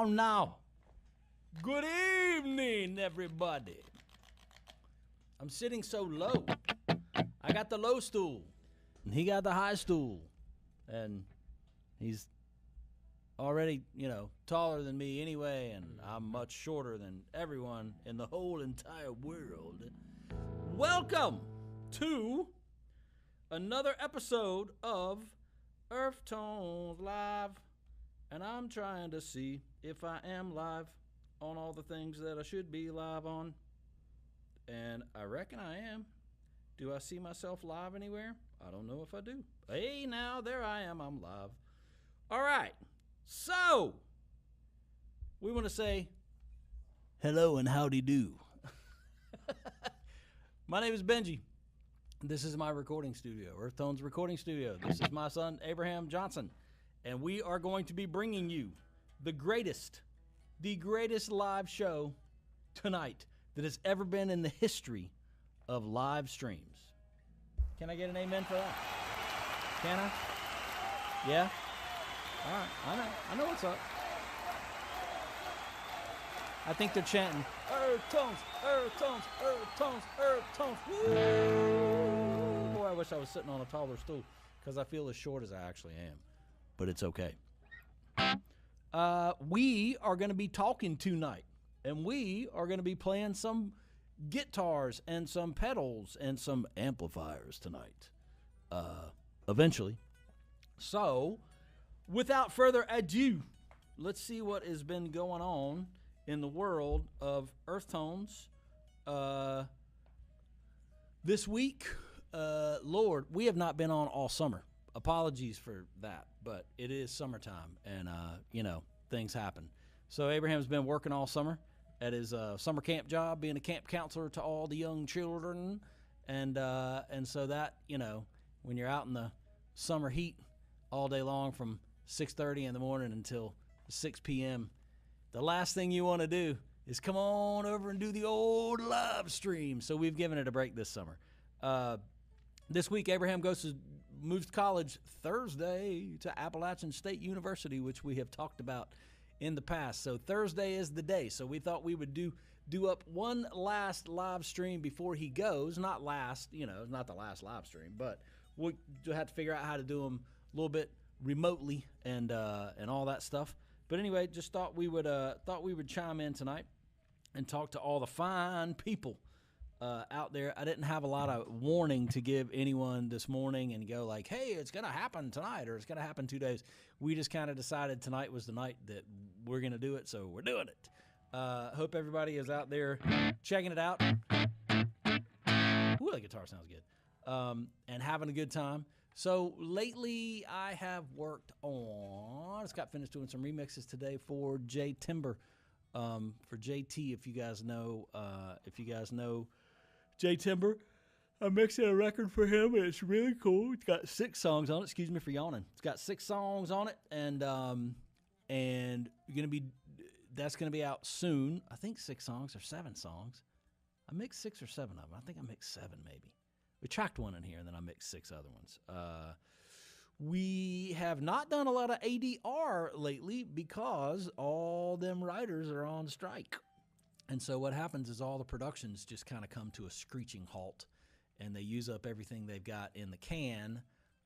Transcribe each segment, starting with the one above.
Now. Good evening, everybody. I'm sitting so low. I got the low stool, and he got the high stool, and he's already, taller than me anyway, and I'm much shorter than everyone in the whole entire world. Welcome to another episode of Earthtones Live, and I'm trying to see if I am live on all the things that I should be live on. And I reckon I am. Do I see myself live anywhere? I don't know if I do. Hey, now, there I am. I'm live. All right. So, we want to say hello and howdy do. My name is Benji. This is my recording studio, Earthtones Recording Studio. This is my son, Abraham Johnson. And we are going to be bringing you the greatest live show tonight that has ever been in the history of live streams. Can I get an amen for that? Can I? Yeah? All right, I know what's up. I think they're chanting, Earthtones, Earthtones, Earthtones, Earthtones. Woo! Boy, I wish I was sitting on a taller stool because I feel as short as I actually am. But it's okay. We are going to be talking tonight, and we are going to be playing some guitars and some pedals and some amplifiers tonight, eventually. So, without further ado, let's see what has been going on in the world of Earthtones this week. Lord, we have not been on all summer. Apologies for that, but it is summertime, and, things happen. So Abraham's been working all summer at his summer camp job, being a camp counselor to all the young children, and so that, when you're out in the summer heat all day long from 6:30 in the morning until 6 p.m., the last thing you want to do is come on over and do the old live stream. So we've given it a break this summer. This week, Abraham moves to college Thursday to Appalachian State University, which we have talked about in the past. So Thursday is the day. So we thought we would do up one last live stream before he goes. Not last, not the last live stream, but we'll have to figure out how to do them a little bit remotely and all that stuff. But anyway, just thought we would chime in tonight and talk to all the fine people out there. I didn't have a lot of warning to give anyone this morning and go like, hey, it's going to happen tonight or it's going to happen 2 days. We just kind of decided tonight was the night that we're going to do it, so we're doing it. Hope everybody is out there checking it out. Ooh, that guitar sounds good. And having a good time. So lately I have worked on, I just got finished doing some remixes today for Jay Timber. For JT, if you guys know Jay Timber, I'm mixing a record for him, and it's really cool. It's got 6 songs on it. Excuse me for yawning. It's got 6 songs on it, and that's gonna be out soon. I think 6 songs or 7 songs. I mixed 6 or 7 of them. I think I mixed 7 maybe. We tracked 1 in here, and then I mixed 6 other ones. We have not done a lot of ADR lately because all them writers are on strike. And so what happens is all the productions just kind of come to a screeching halt, and they use up everything they've got in the can,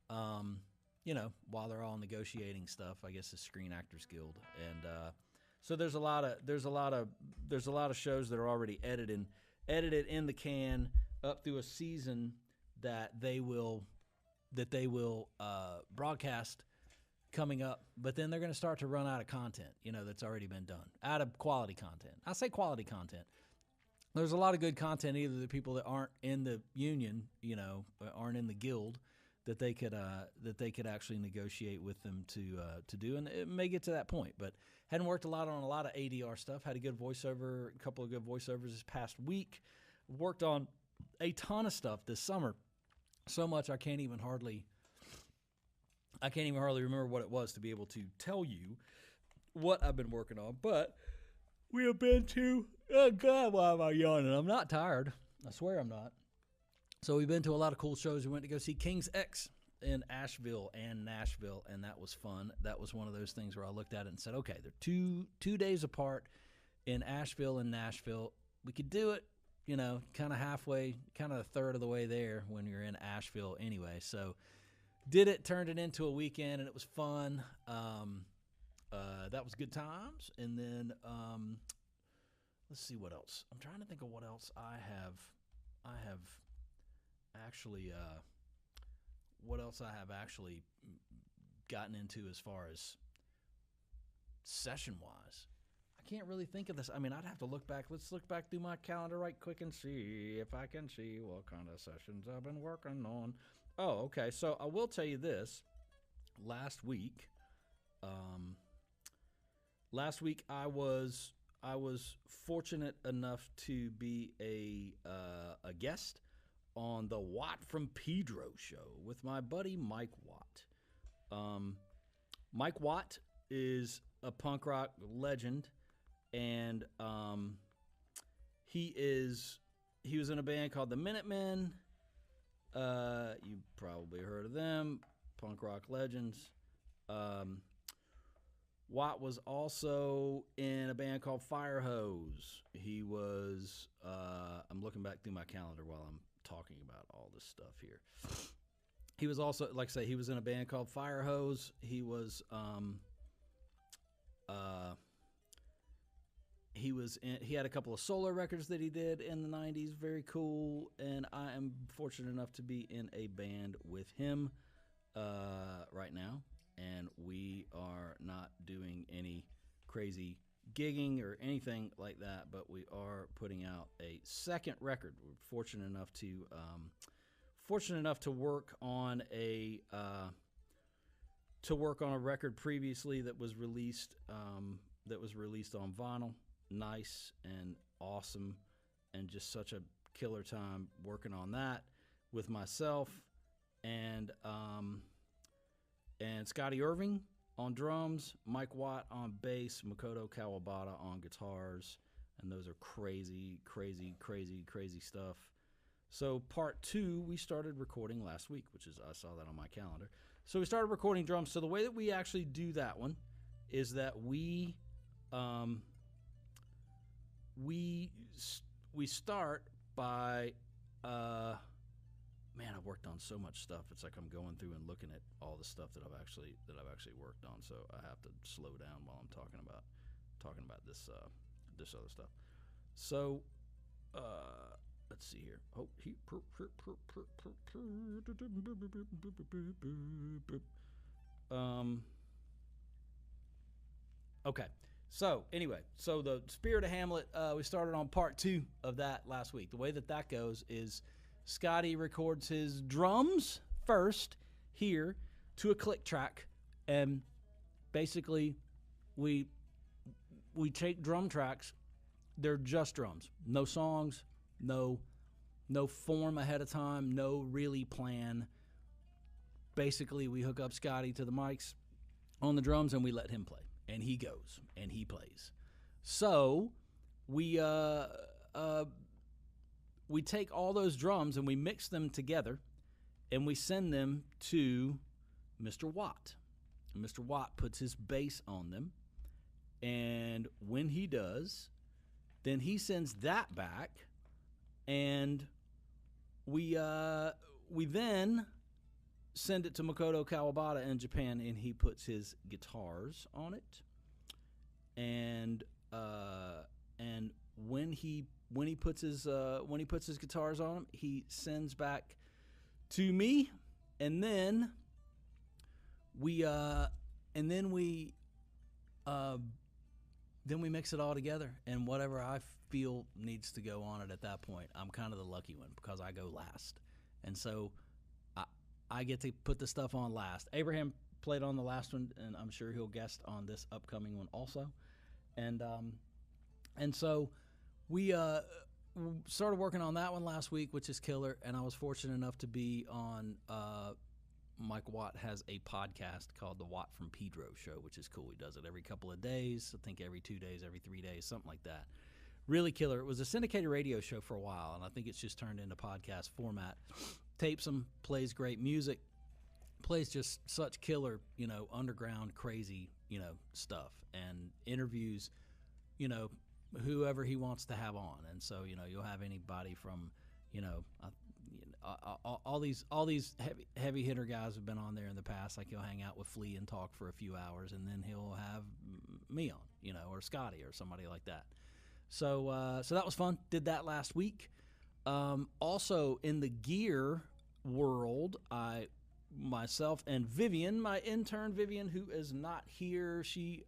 while they're all negotiating stuff. I guess the Screen Actors Guild, and so there's a lot of shows that are already edited in the can up through a season that they will broadcast coming up, but then they're going to start to run out of content, that's already been done, out of quality content. I say quality content. There's a lot of good content, either the people that aren't in the union, aren't in the guild, that they could actually negotiate with them to do, and it may get to that point. But hadn't worked on a lot of ADR stuff. Had a couple of good voiceovers this past week. Worked on a ton of stuff this summer. So much I can't even hardly remember what it was to be able to tell you what I've been working on. But we have been to, oh God, why am I yawning? I'm not tired. I swear I'm not. So we've been to a lot of cool shows. We went to go see King's X in Asheville and Nashville, and that was fun. That was one of those things where I looked at it and said, okay, they're two days apart in Asheville and Nashville. We could do it. Kind of halfway, kind of a third of the way there when you're in Asheville anyway. So did it, turned it into a weekend, and it was fun. That was good times. And then let's see what else. I'm trying to think of what else I have actually gotten into as far as session-wise. Can't really think of this. I mean, I'd have to look back. Let's look back through my calendar right quick and see if I can see what kind of sessions I've been working on. Oh, okay. So I will tell you this. Last week I was fortunate enough to be a guest on the Watt from Pedro show with my buddy Mike Watt. Mike Watt is a punk rock legend. And he was in a band called the Minutemen. You probably heard of them, punk rock legends. Watt was also in a band called Firehose. He was, I'm looking back through my calendar while I'm talking about all this stuff here. He was also, like I say, he was in a band called Firehose. He was, he had a couple of solo records that he did in the 90s. Very cool. And I am fortunate enough to be in a band with him right now. And we are not doing any crazy gigging or anything like that, but we are putting out a second record. We're fortunate enough to work on a record previously that was released on vinyl. Nice and awesome, and just such a killer time working on that with myself and Scotty Irving on drums, Mike Watt on bass, Makoto Kawabata on guitars, and those are crazy stuff. So part 2 we started recording last week, which is, I saw that on my calendar. So we started recording drums. So the way that we actually do that one is that we start by man, I've worked on so much stuff. It's like I'm going through and looking at all the stuff that I've actually worked on. So I have to slow down while I'm talking about this other stuff. So let's see here. Oh, okay. So anyway, so the Spirit of Hamlet, we started on part 2 of that last week. The way that goes is Scotty records his drums first here to a click track, and basically we take drum tracks. They're just drums, no songs, no form ahead of time, no really plan. Basically, we hook up Scotty to the mics on the drums and we let him play, and he goes and he plays. So we take all those drums and we mix them together and we send them to Mr. Watt. And Mr. Watt puts his bass on them, and when he does, then he sends that back, and we then send it to Makoto Kawabata in Japan, and he puts his guitars on it. And when he puts his guitars on them, he sends back to me, and then we mix it all together, and whatever I feel needs to go on it at that point. I'm kind of the lucky one because I go last, and so I get to put the stuff on last. Abraham played on the last one, and I'm sure he'll guest on this upcoming one also. And so we started working on that one last week, which is killer. And I was fortunate enough to be on Mike Watt has a podcast called the Watt from Pedro Show, which is cool. He does it every couple of days, I think every 2 days, every 3 days, something like that. Really killer. It was a syndicated radio show for a while, and I think it's just turned into podcast format. Tapes them, plays great music, plays just such killer, underground, crazy, stuff, and interviews, whoever he wants to have on. And so, you'll have anybody from, all these heavy hitter guys have been on there in the past. Like, he'll hang out with Flea and talk for a few hours, and then he'll have me on, or Scotty or somebody like that. So that was fun. Did that last week. Also in the gear world, myself and Vivian, my intern Vivian, who is not here, she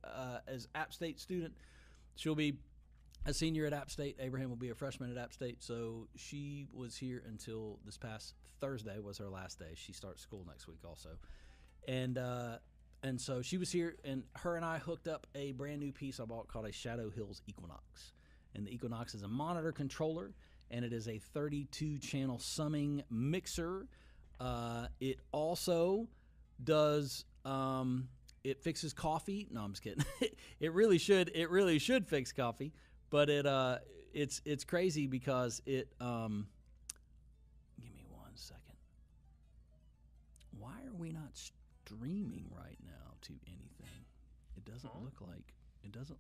is App State student. She'll be a senior at App State. Abraham will be a freshman at App State. So she was here until this past Thursday was her last day. She starts school next week also. And so she was here, and her and I hooked up a brand new piece I bought called a Shadow Hills Equinox. And the Equinox is a monitor controller, and it is a 32-channel summing mixer. It also does it fixes coffee. No, I'm just kidding. It really should fix coffee, but it's crazy because it give me 1 second. Why are we not streaming right now to anything? It doesn't look like it doesn't.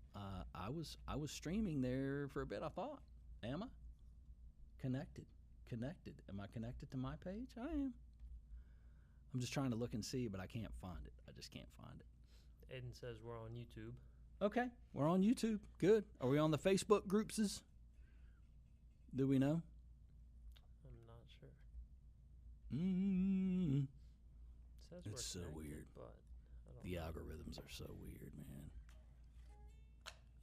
I was streaming there for a bit. I thought, am I connected? Am I connected to my page? I am. I'm just trying to look and see, but I can't find it. I just can't find it. Aiden says we're on YouTube. Okay, we're on YouTube. Good. Are we on the Facebook groups? Do we know? I'm not sure. It says it's so weird. But the algorithms are so weird, man.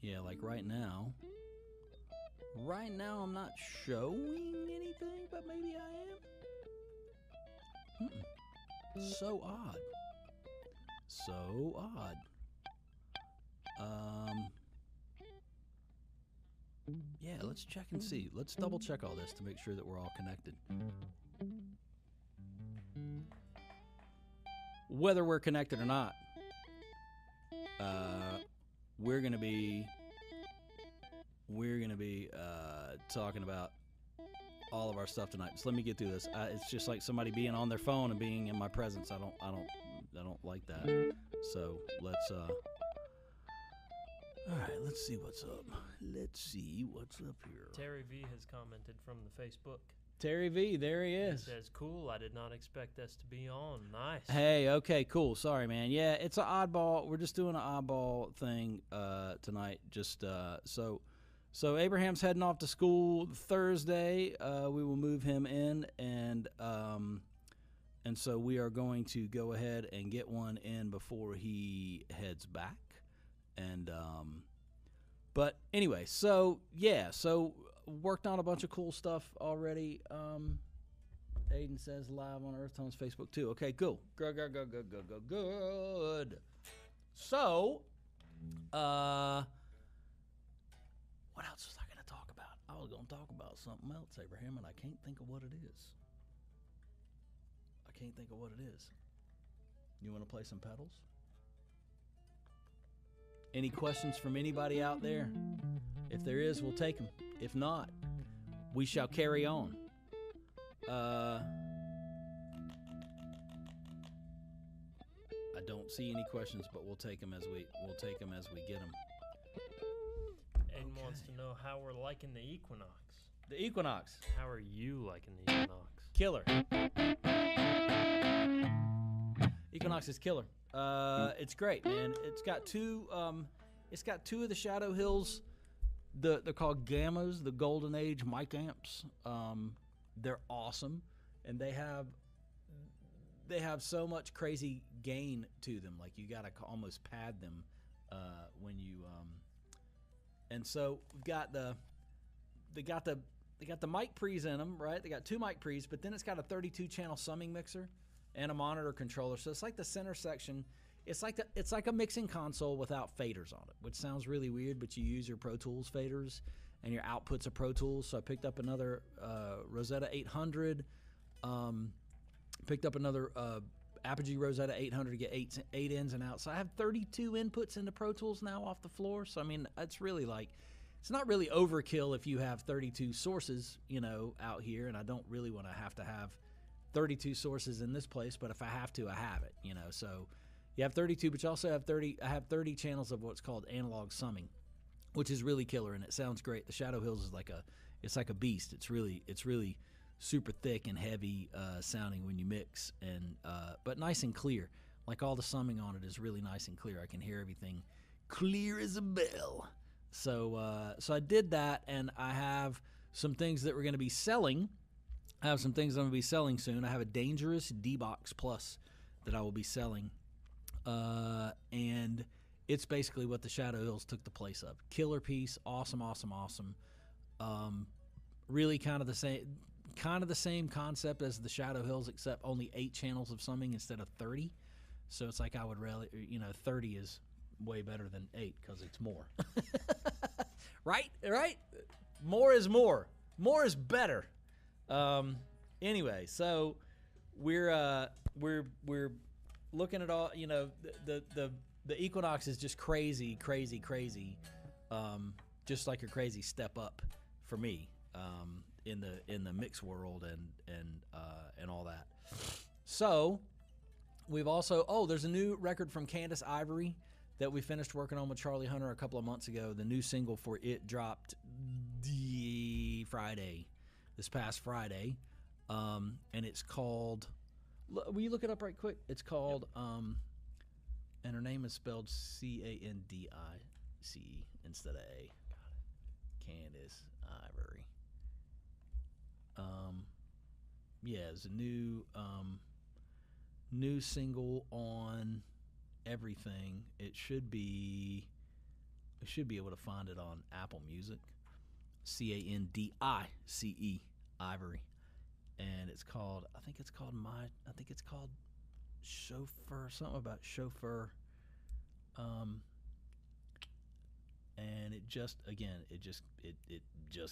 Yeah, like right now I'm not showing anything, but maybe I am. So odd. Yeah, let's check and see. Let's double check all this to make sure that we're all connected. Whether we're connected or not, we're gonna be talking about all of our stuff tonight. So let me get through this. It's just like somebody being on their phone and being in my presence. I don't like that. So let's all right, let's see what's up. Let's see what's up here. Terry V has commented from the Facebook. Terry V, there he He is. says, cool, I did not expect us to be on. Nice. Hey, okay, cool. Sorry, man. Yeah, it's an oddball. We're just doing an oddball thing tonight. Just so Abraham's heading off to school Thursday. We will move him in, and so we are going to go ahead and get one in before he heads back. And but anyway, so worked on a bunch of cool stuff already. Aiden says live on Earthtones Facebook too. Okay, cool. Good. So, what else was I going to talk about? I was going to talk about something else, Abraham, and I can't think of what it is. You want to play some pedals? Any questions from anybody out there? If there is, we'll take them. If not, we shall carry on. I don't see any questions, but we'll take them as we get them. Aiden wants to know how we're liking the Equinox. The Equinox. How are you liking the Equinox? Killer. Equinox is killer. It's great, man. It's got two of the Shadow Hills. They're called Gammas, the Golden Age mic amps. They're awesome, and they have so much crazy gain to them. Like you gotta almost pad them when you. And so we've got they got the mic pre's in them, right? They got two mic pre's, but then it's got a 32-channel summing mixer and a monitor controller. So it's like the center section. It's like a mixing console without faders on it, which sounds really weird, but you use your Pro Tools faders and your outputs of Pro Tools. So I picked up another Rosetta 800, picked up another Apogee Rosetta 800 to get eight ins and outs. So I have 32 inputs into Pro Tools now off the floor. So I mean, it's really it's not really overkill if you have 32 sources, out here, and I don't really want to have 32 sources in this place, but if I have to, I have it, so you have 32, but you also have 30. I have 30 channels of what's called analog summing, which is really killer, and it sounds great. The Shadow Hills is like a beast. It's really super thick and heavy sounding when you mix, and but nice and clear. Like all the summing on it is really nice and clear. I can hear everything clear as a bell. So I did that, and I have some things that we're going to be selling. I have some things I'm going to be selling soon. I have a Dangerous D-Box Plus that I will be selling. And it's basically what the Shadow Hills took the place of. Killer piece, awesome. Really kind of the same concept as the Shadow Hills, except only 8 channels of summing instead of 30. So it's like I would really, 30 is way better than 8 because it's more. Right? More is more. More is better. Anyway, so we're looking at all, the Equinox is just crazy, just like a crazy step up for me in the mix world and all that. So we've also there's a new record from Candace Ivory that we finished working on with Charlie Hunter a couple of months ago. The new single for it dropped this past Friday, and it's called. Will you look it up right quick? It's called, and her name is spelled Candice instead of A. Candace Ivory. It's a new single on everything. It should be able to find it on Apple Music. Candice Ivory. And it's called, I think it's called Chauffeur, something about Chauffeur. And it just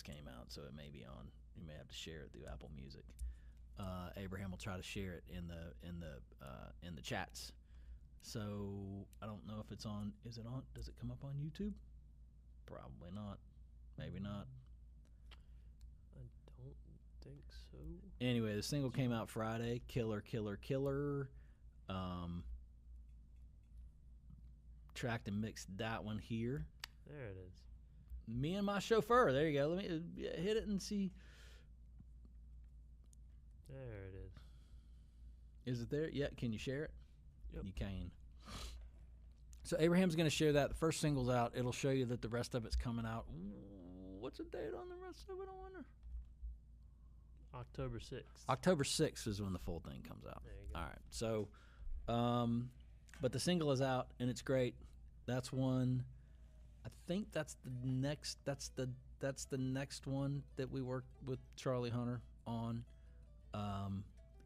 came out, so it may be on. You may have to share it through Apple Music. Abraham will try to share it in the chats. So I don't know if it's on. Is it on? Does it come up on YouTube? Probably not. Maybe not. I don't think so. Anyway, the single came out Friday. Killer. Tracked and mixed that one here. There it is. Me and my chauffeur. There you go. Let me hit it and see. There it is. Is it there? Yeah. Can you share it? Yep. You can. So Abraham's going to share that. The first single's out. It'll show you that the rest of it's coming out. What's the date on the rest of it, I wonder? October 6th. October 6th is when the full thing comes out. There you go. All right. So, but the single is out, and it's great. That's one. I think that's the next. That's the next one that we worked with Charlie Hunter on.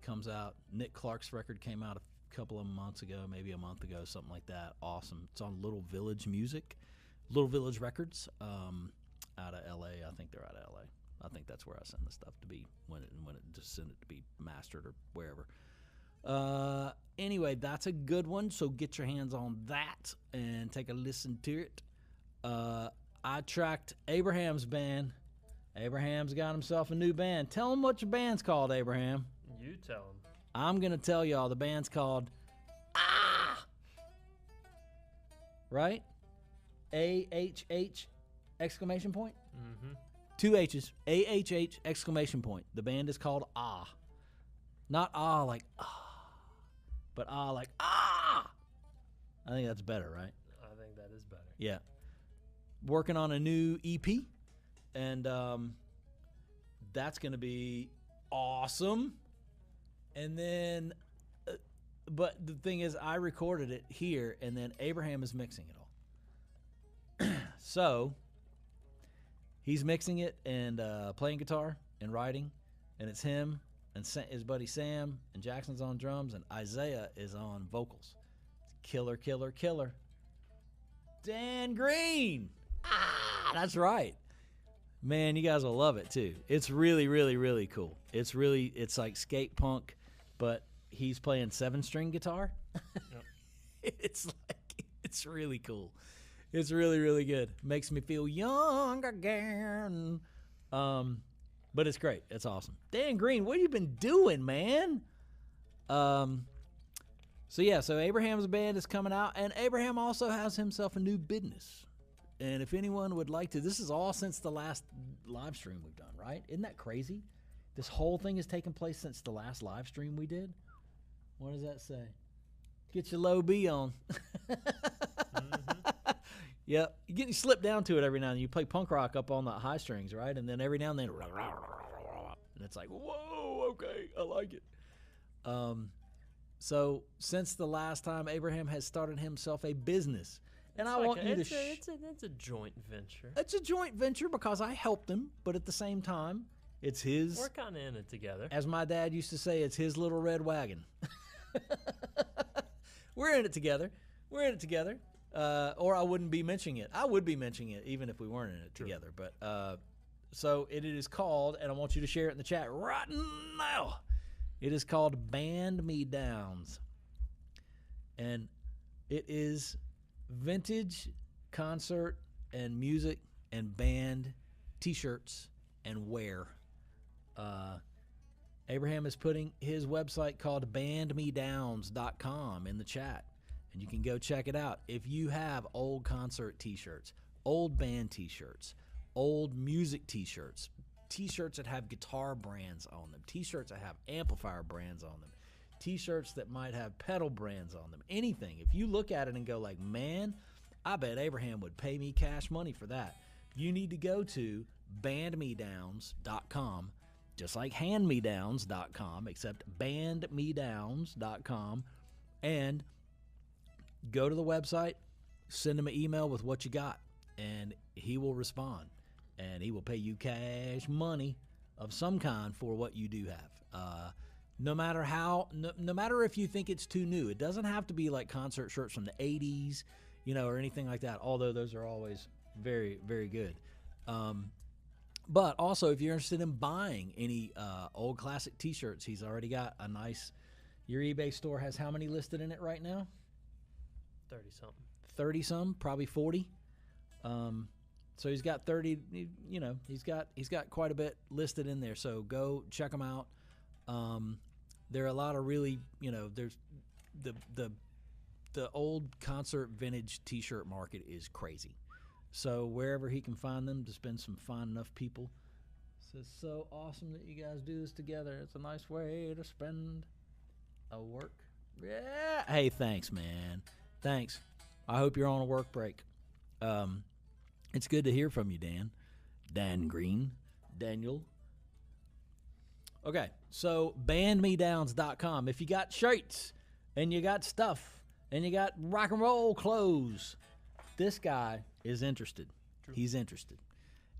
Comes out. Nick Clark's record came out a couple of months ago, maybe a month ago, something like that. Awesome. It's on Little Village Music, Little Village Records, out of L.A. I think they're out of L.A. I think that's where I send the stuff to be when it just send it to be mastered or wherever. Anyway, that's a good one. So get your hands on that and take a listen to it. I tracked Abraham's band. Abraham's got himself a new band. Tell him what your band's called, Abraham. You tell him. I'm going to tell y'all the band's called Right? A-H-H exclamation point? Mm-hmm. 2 H's. A-H-H exclamation point. The band is called Not like but like I think that's better, right? I think that is better. Yeah. Working on a new EP, and that's going to be awesome. And then, but the thing is, I recorded it here, and then Abraham is mixing it all. So, he's mixing it and playing guitar and writing, and it's him and his buddy Sam, and Jackson's on drums, and Isaiah is on vocals. Killer, killer, killer. Dan Green! That's right. Man, you guys will love it too. It's really, really, really cool. It's like skate punk, but he's playing 7-string guitar. Yep. It's really cool. It's really, really good. Makes me feel young again. But it's great. It's awesome. Dan Green, what have you been doing, man? So Abraham's band is coming out, and Abraham also has himself a new business. And if anyone would like to, this is all since the last live stream we've done, right? Isn't that crazy? This whole thing has taken place since the last live stream we did. What does that say? Get your low B on. Mm-hmm. Yep. You slip down to it every now and then. You play punk rock up on the high strings, right? And then every now and then, and it's like, whoa, okay, I like it. So since the last time, Abraham has started himself a business. And it's I want you to... It's a joint venture. It's a joint venture because I helped him, but at the same time, it's his... We're kind of in it together. As my dad used to say, it's his little red wagon. We're in it together. Or I wouldn't be mentioning it. I would be mentioning it even if we weren't in it together. But so it is called, and I want you to share it in the chat right now. It is called Band Me Downs. And it is vintage concert and music and band t-shirts and wear. Abraham is putting his website called bandmedowns.com in the chat, and you can go check it out. If you have old concert t-shirts, old band t-shirts, old music t-shirts, t-shirts that have guitar brands on them, t-shirts that have amplifier brands on them, t-shirts that might have pedal brands on them, anything. If you look at it and go like, man, I bet Abraham would pay me cash money for that. You need to go to bandmedowns.com, just like handmedowns.com, except bandmedowns.com, and go to the website, send him an email with what you got, and he will respond, and he will pay you cash money of some kind for what you do have. No matter if you think it's too new. It doesn't have to be like concert shirts from the 80s, or anything like that, although those are always very, very good. But also, if you're interested in buying any old classic t-shirts, he's already got a nice... Your eBay store has how many listed in it right now? 30-something. 30-some, probably 40. So he's got 30, he's got quite a bit listed in there. So go check them out. There are a lot of really, there's the old concert vintage t-shirt market is crazy. So wherever he can find them, there's been some fine enough people It's so awesome that you guys do this together. It's a nice way to spend a work. Yeah. Hey, thanks, man. Thanks. I hope you're on a work break. It's good to hear from you, Dan. Dan Green. Daniel. Okay, so bandmedowns.com. If you got shirts and you got stuff and you got rock and roll clothes, this guy is interested. True. He's interested.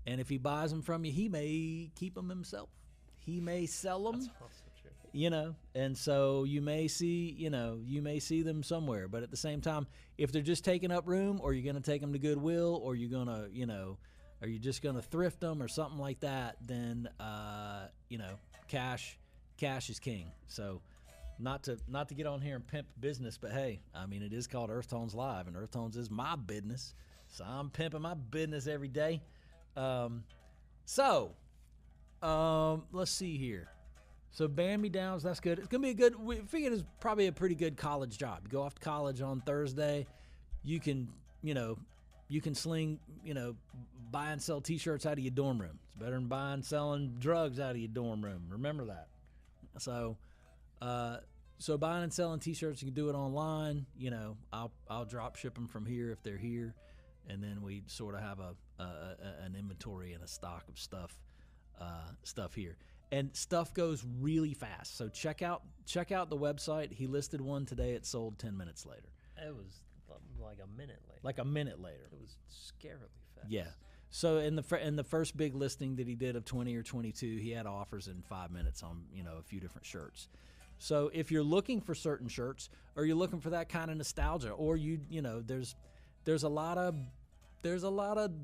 And if he buys them from you, he may keep them himself. He may sell them. That's also true. You know, and so you may see them somewhere. But at the same time, if they're just taking up room, or you're going to take them to Goodwill, or you're going to, are you just going to thrift them or something like that, then, cash is king. So not to get on here and pimp business, but hey, I mean, it is called Earthtones Live, and Earthtones is my business. So I'm pimping my business every day. Let's see here. So Band Me Downs, that's good. It's going to be we figured it's probably a pretty good college job. You go off to college on Thursday, you can sling, buy and sell T-shirts out of your dorm room. It's better than buying and selling drugs out of your dorm room. Remember that. So buying and selling T-shirts, you can do it online. I'll drop ship them from here if they're here, and then we sort of have an inventory and a stock of stuff here. And stuff goes really fast. So check out the website. He listed one today. It sold 10 minutes later. It was like a minute later. Like a minute later. It was scarily fast. Yeah. So in the first big listing that he did of 20 or 22, he had offers in 5 minutes on a few different shirts. So if you're looking for certain shirts, or you're looking for that kind of nostalgia, or there's a lot of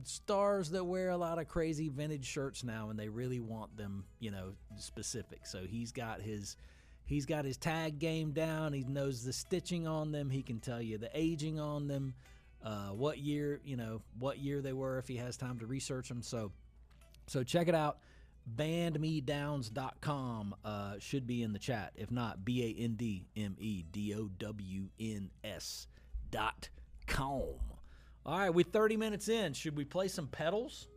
stars that wear a lot of crazy vintage shirts now, and they really want them specific. So he's got his tag game down. He knows the stitching on them. He can tell you the aging on them, what year they were if he has time to research them. So check it out. Bandmedowns.com should be in the chat. If not, BANDMEDOWNS.com. All right, we're 30 minutes in. Should we play some pedals?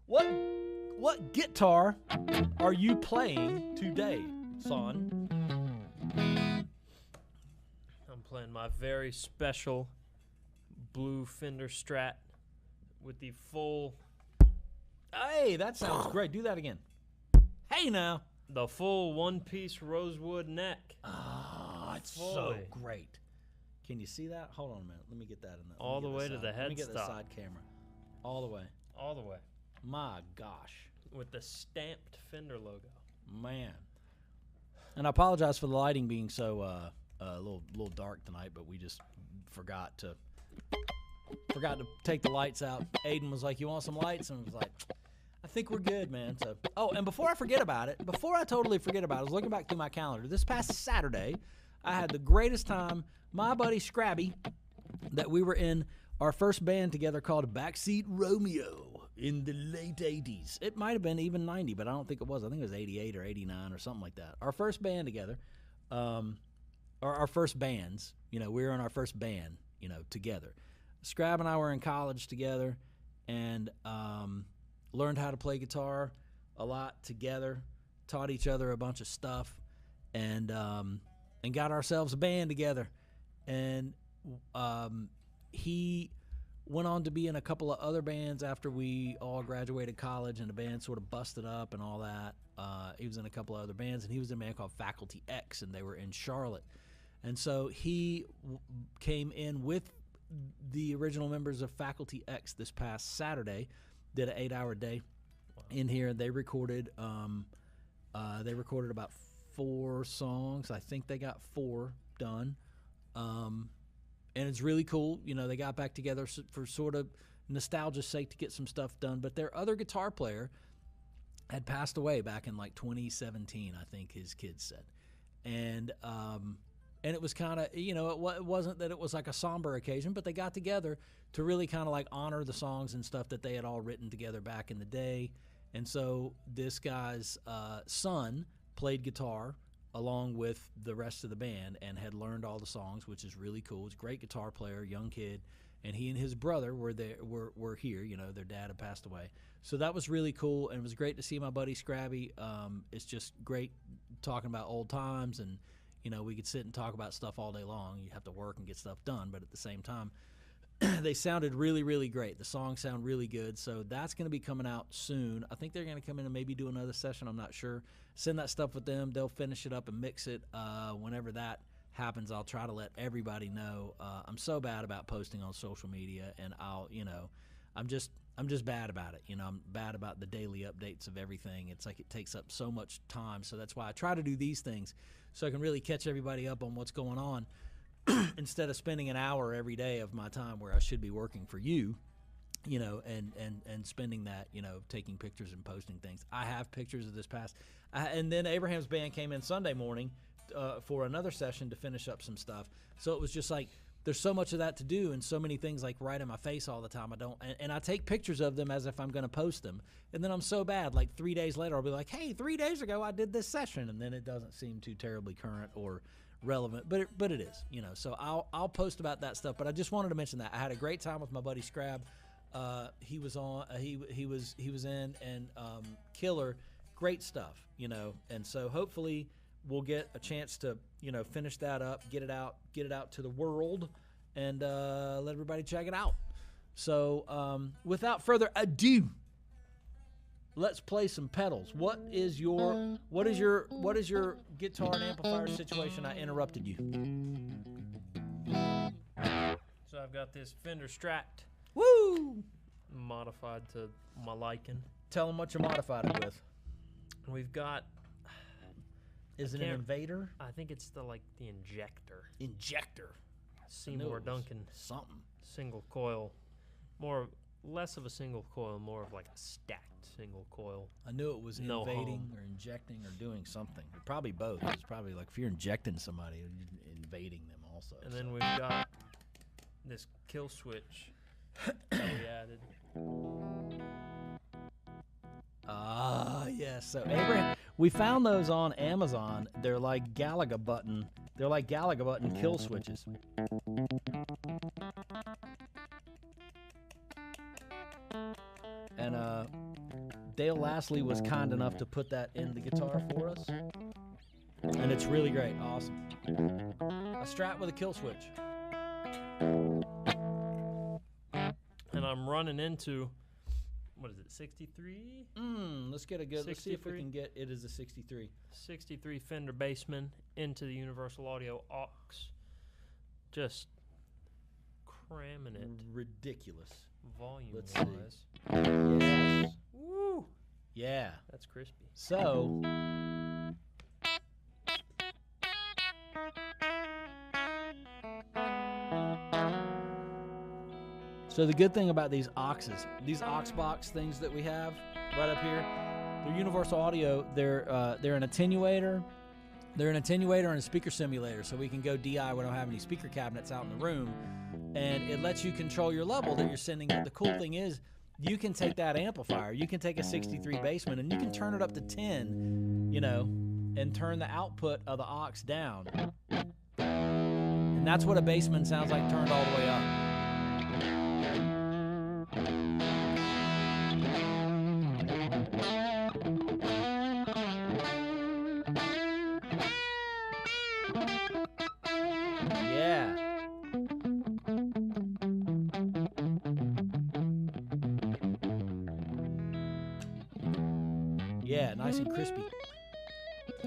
What guitar are you playing today, son? I'm playing my very special blue Fender Strat with the full... Hey, that sounds great. Do that again. Hey, now. The full one-piece rosewood neck. Oh, it's so great. Can you see that? Hold on a minute. Let me get that in there. All the way to the headstock. Let me get the side camera. All the way. All the way. My gosh. With the stamped Fender logo. Man. And I apologize for the lighting being so a little dark tonight, but we just forgot to take the lights out. Aiden was like, "You want some lights?" And I was like, "I think we're good, man." So, and before I totally forget about it, I was looking back through my calendar. This past Saturday, I had the greatest time. My buddy Scrabby, that we were in our first band together called Backseat Romeo in the late 80s. It might have been even 90, but I don't think it was. I think it was 88 or 89 or something like that. Our first band together, or our first bands, we were in our first band, together. Scrab and I were in college together, and learned how to play guitar a lot together, taught each other a bunch of stuff, and got ourselves a band together. And he went on to be in a couple of other bands after we all graduated college, and the band sort of busted up and all that. He was in a couple of other bands, and he was in a band called Faculty X, and they were in Charlotte. And so he came in with the original members of Faculty X this past Saturday, did an 8-hour day in here. They recorded about 4 songs. I think they got 4 done. And it's really cool. They got back together for sort of nostalgia's sake to get some stuff done. But their other guitar player had passed away back in like 2017, I think his kids said. And it was kind of, it wasn't that it was like a somber occasion, but they got together to really kind of like honor the songs and stuff that they had all written together back in the day. And so this guy's son played guitar along with the rest of the band, and had learned all the songs, which is really cool. He's a great guitar player, young kid, and he and his brother were here. You know, their dad had passed away, so that was really cool, and it was great to see my buddy Scrabby. It's just great talking about old times, and you know, we could sit and talk about stuff all day long. You have to work and get stuff done, but at the same time, they sounded really, really great. The songs sound really good, so that's going to be coming out soon. I think they're going to come in and maybe do another session. I'm not sure. Send that stuff with them. They'll finish it up and mix it. Whenever that happens, I'll try to let everybody know. I'm so bad about posting on social media, and I'm just bad about it. You know, I'm bad about the daily updates of everything. It's like it takes up so much time, so that's why I try to do these things so I can really catch everybody up on what's going on. Instead of spending an hour every day of my time where I should be working for you, you know, and spending that, you know, taking pictures and posting things. I have pictures of this past. And then Abraham's band came in Sunday morning for another session to finish up some stuff. So it was just like, there's so much of that to do and so many things like right in my face all the time. And I take pictures of them as if I'm going to post them. And then I'm so bad, like 3 days later, I'll be like, hey, 3 days ago I did this session. And then it doesn't seem too terribly current or relevant, but it is, you know. So I'll post about that stuff. But I just wanted to mention that I had a great time with my buddy Scrab. He was on. He was in, and killer, great stuff, you know. And so hopefully we'll get a chance to, you know, finish that up, get it out to the world, and let everybody check it out. So without further ado, let's play some pedals. What is your guitar and amplifier situation? I interrupted you. So I've got this Fender Strat. Woo! Modified to my liking. Tell them what you modified it with. We've got. Is it an Invader? I think it's the Injector. Injector. Seymour Duncan. Something. Single coil. Less of a single coil, more of like a stacked single coil. I knew it was invading or injecting or doing something. Probably both. It's probably like if you're injecting somebody, you're invading them also. And then we've got this kill switch that we added. Yes. So Abraham, we found those on Amazon. They're like Galaga button. They're like Galaga button kill switches. And Dale Lastly was kind enough to put that in the guitar for us. And it's really great. Awesome. A Strat with a kill switch. And I'm running into, what is it, 63? Let's get a good, let's see if we can get, it is a 63. 63 Fender Bassman into the Universal Audio aux. Just cramming it. Ridiculous. Volume-wise. Yes. Woo! Yeah. That's crispy. So the good thing about these auxes, these aux box things that we have right up here, they're Universal Audio. They're an attenuator. They're an attenuator and a speaker simulator, so we can go DI. We don't have any speaker cabinets out in the room, and it lets you control your level that you're sending it. The cool thing is, you can take that amplifier, you can take a 63 Bassman, and you can turn it up to 10, you know, and turn the output of the aux down. And that's what a Bassman sounds like turned all the way up. Yeah, nice and crispy.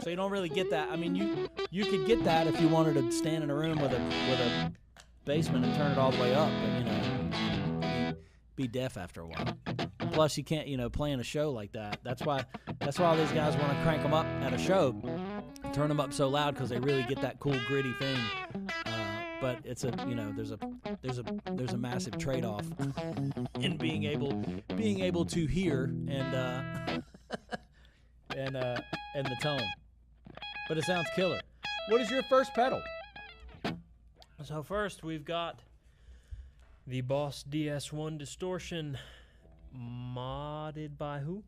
So you don't really get that. I mean, you could get that if you wanted to stand in a room with a Bassman and turn it all the way up, but you know, be deaf after a while. Plus, you can't, you know, play in a show like that. That's why all these guys want to crank them up at a show, turn them up so loud because they really get that cool gritty thing. But it's a, you know, there's a massive trade-off in being able to hear and the tone. But it sounds killer. What is your first pedal? So first we've got the Boss DS1 Distortion, modded by who?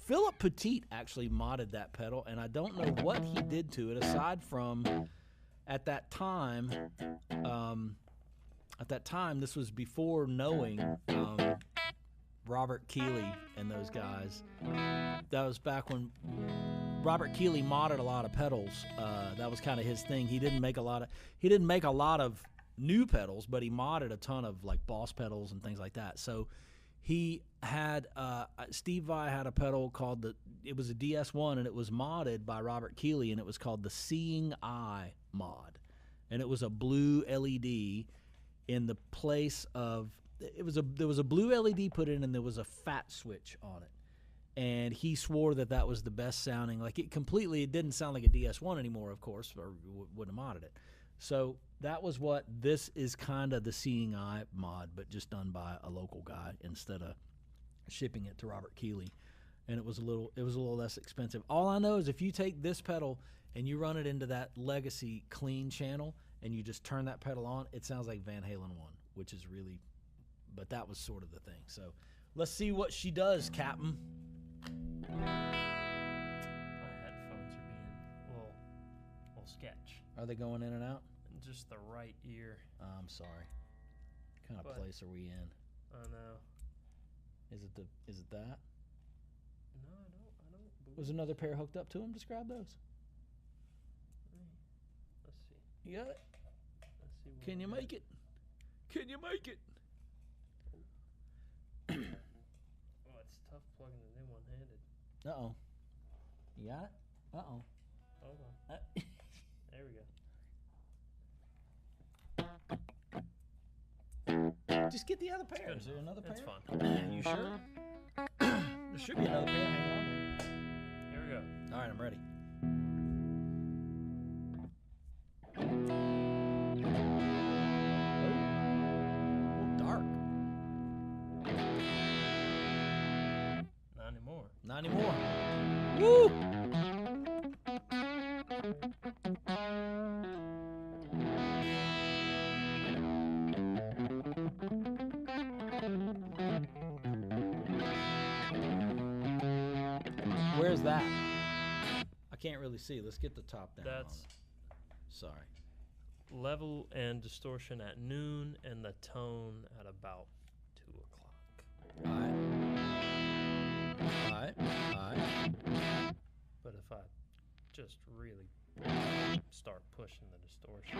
Philip Petit actually modded that pedal, and I don't know what he did to it aside from at that time. This was before knowing Robert Keeley and those guys. That was back when Robert Keeley modded a lot of pedals. That was kind of his thing. He didn't make a lot of new pedals, but he modded a ton of like Boss pedals and things like that. So he had Steve Vai had a pedal called it was a DS1, and it was modded by Robert Keeley, and it was called the Seeing Eye mod, and it was a blue LED in the place of there was a blue LED put in, and there was a fat switch on it. And he swore that was the best sounding. Like it didn't sound like a DS1 anymore, of course, or wouldn't have modded it. So that was what this is, kind of the Seeing Eye mod, but just done by a local guy instead of shipping it to Robert Keeley. And it was a little less expensive. All I know is if you take this pedal and you run it into that Legacy clean channel and you just turn that pedal on, it sounds like Van Halen 1, which is really, but that was sort of the thing. So let's see what she does, Captain. My headphones are being a little sketch. Are they going in and out? Just the right ear. I'm sorry. What kind of place are we in? I know. Is it that? No, I don't. Was another pair hooked up to them? Just grab those. Let's see. You got it? Let's see. Can you make it? Can you make it? Oh, it's tough plugging it in one-handed. Uh-oh. You got it? Uh-oh. Hold on. There we go. Just get the other pair. Is there another pair? It's fine. You sure? There should be another pair. Hang on. Here we go. All right, I'm ready. Oh, dark. Not anymore. Not anymore. Woo! Where's that? I can't really see. Let's get the top down. That's sorry. Level and distortion at noon, and the tone at about 2 o'clock. All right. But if I just really start pushing the distortion,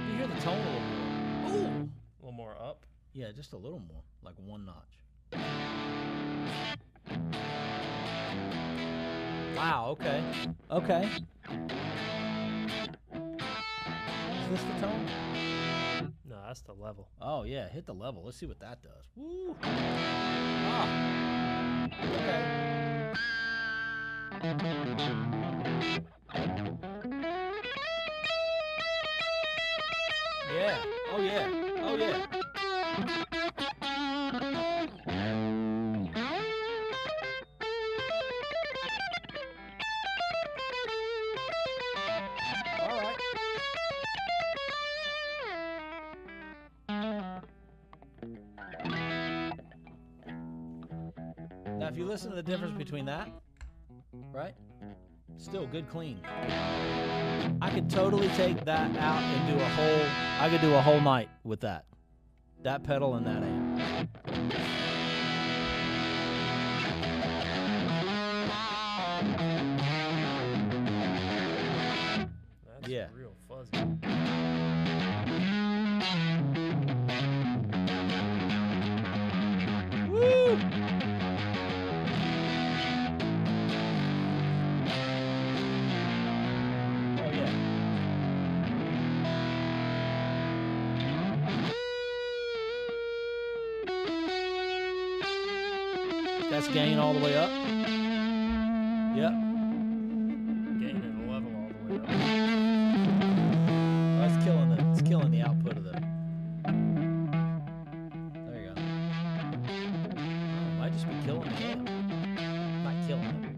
you hear the tone a little more. Ooh. a little more up. Yeah, just a little more, like one notch. Wow, okay. Okay. Is this the tone? No, that's the level. Oh, yeah, hit the level. Let's see what that does. Woo! Ah. Okay. Yeah. Oh, yeah. Oh, yeah. Now, if you listen to the difference between that, right? Still good clean. I could totally take that out and do I could do a whole night with that. That pedal and that amp. That's Yeah. real fuzzy. Woo! Oh, yeah. That's gain all the way up. Yep. Gain and level all the way up. That's killing the output of the. There you go. Oh, might just be killing the amp. Not killing it.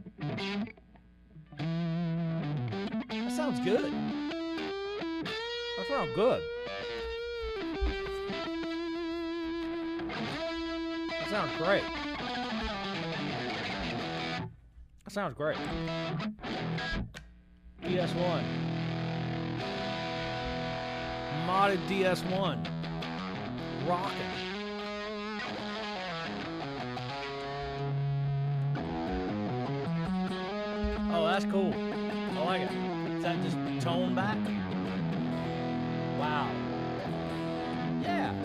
That sounds good. That sounds good. That sounds great. That sounds great. DS1. Modded DS1. Rockin'. Oh, that's cool. I like it. Is that just tone back? Wow. Yeah.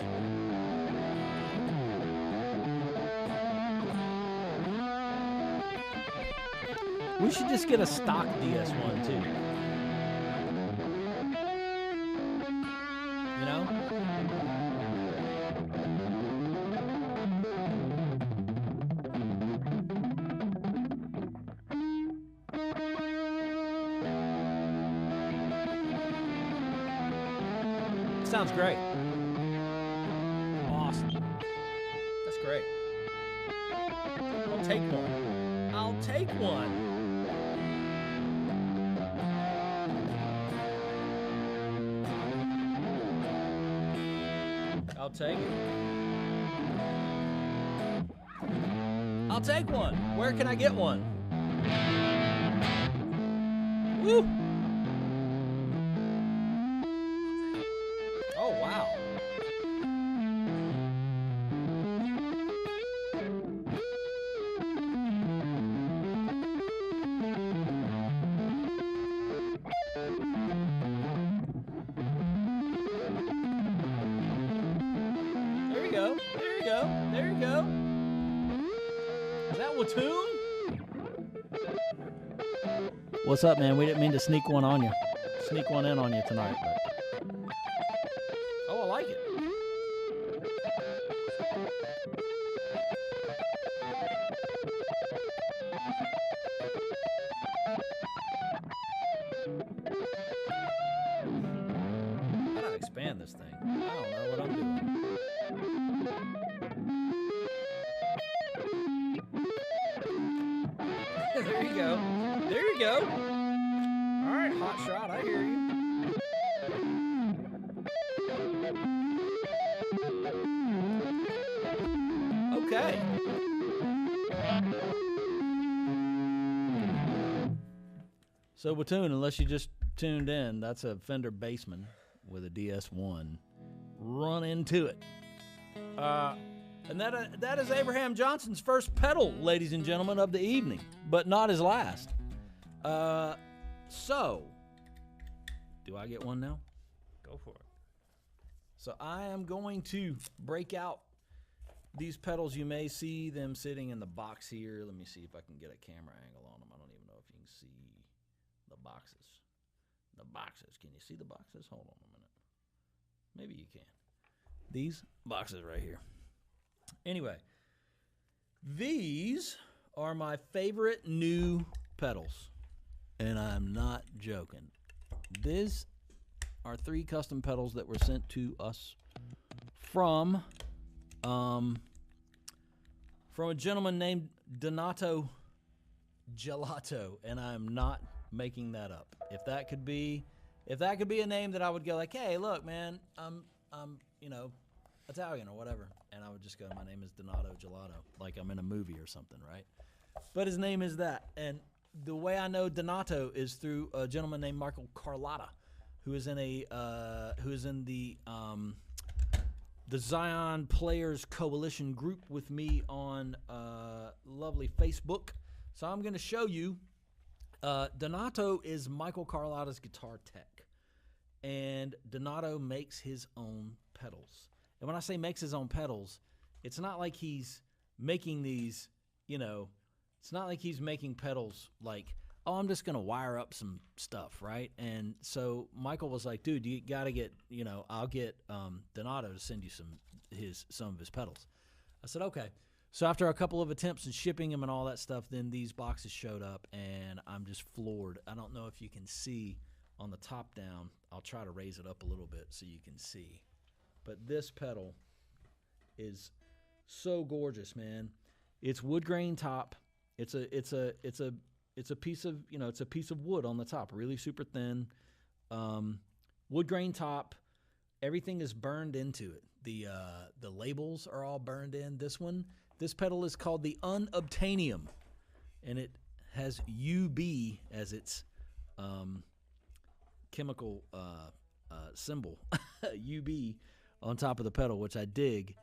We should just get a stock DS1 too. You know? Sounds great. Awesome. That's great. I'll take one. I'll take one. I'll take it. I'll take one. Where can I get one? Woo! Oh, wow. There you go. There you go. There you go. Is that Watoon? What's up, man? We didn't mean to sneak one on you. Sneak one in on you tonight. But... Oh, I like it. How do I expand this thing? I don't know what I'm doing. There you go. There you go. All right, hot shot. I hear you. Okay. So, Watoon, unless you just tuned in, that's a Fender Bassman with a DS1. Run into it. And that is Abraham Johnson's first pedal, ladies and gentlemen, of the evening, but not his last. So, do I get one now? Go for it. So I am going to break out these pedals. You may see them sitting in the box here. Let me see if I can get a camera angle on them. I don't even know if you can see the boxes. The boxes. Can you see the boxes? Hold on a minute. Maybe you can. These boxes right here. Anyway, these are my favorite new pedals, and I'm not joking. These are 3 custom pedals that were sent to us from a gentleman named Donato Gelato, and I'm not making that up. If that could be a name that I would go like, hey, look, man, I'm Italian or whatever. And I would just go, my name is Donato Gelato, like I'm in a movie or something, right? But his name is that. And the way I know Donato is through a gentleman named Michael Carlotta, who is in the Zion Players Coalition group with me on lovely Facebook. So I'm going to show you. Donato is Michael Carlotta's guitar tech. And Donato makes his own pedals. And when I say makes his own pedals, it's not like he's making these, it's not like he's making pedals like, oh, I'm just going to wire up some stuff, right? And so Michael was like, dude, you got to get, I'll get Donato to send you some of his pedals. I said, okay. So after a couple of attempts and shipping them and all that stuff, then these boxes showed up, and I'm just floored. I don't know if you can see on the top down. I'll try to raise it up a little bit so you can see. But this pedal is so gorgeous, man. It's wood grain top. It's a piece of it's a piece of wood on the top, really super thin. Wood grain top. Everything is burned into it. The labels are all burned in. This pedal is called the Unobtainium, and it has UB as its chemical symbol, UB, on top of the pedal, which I dig.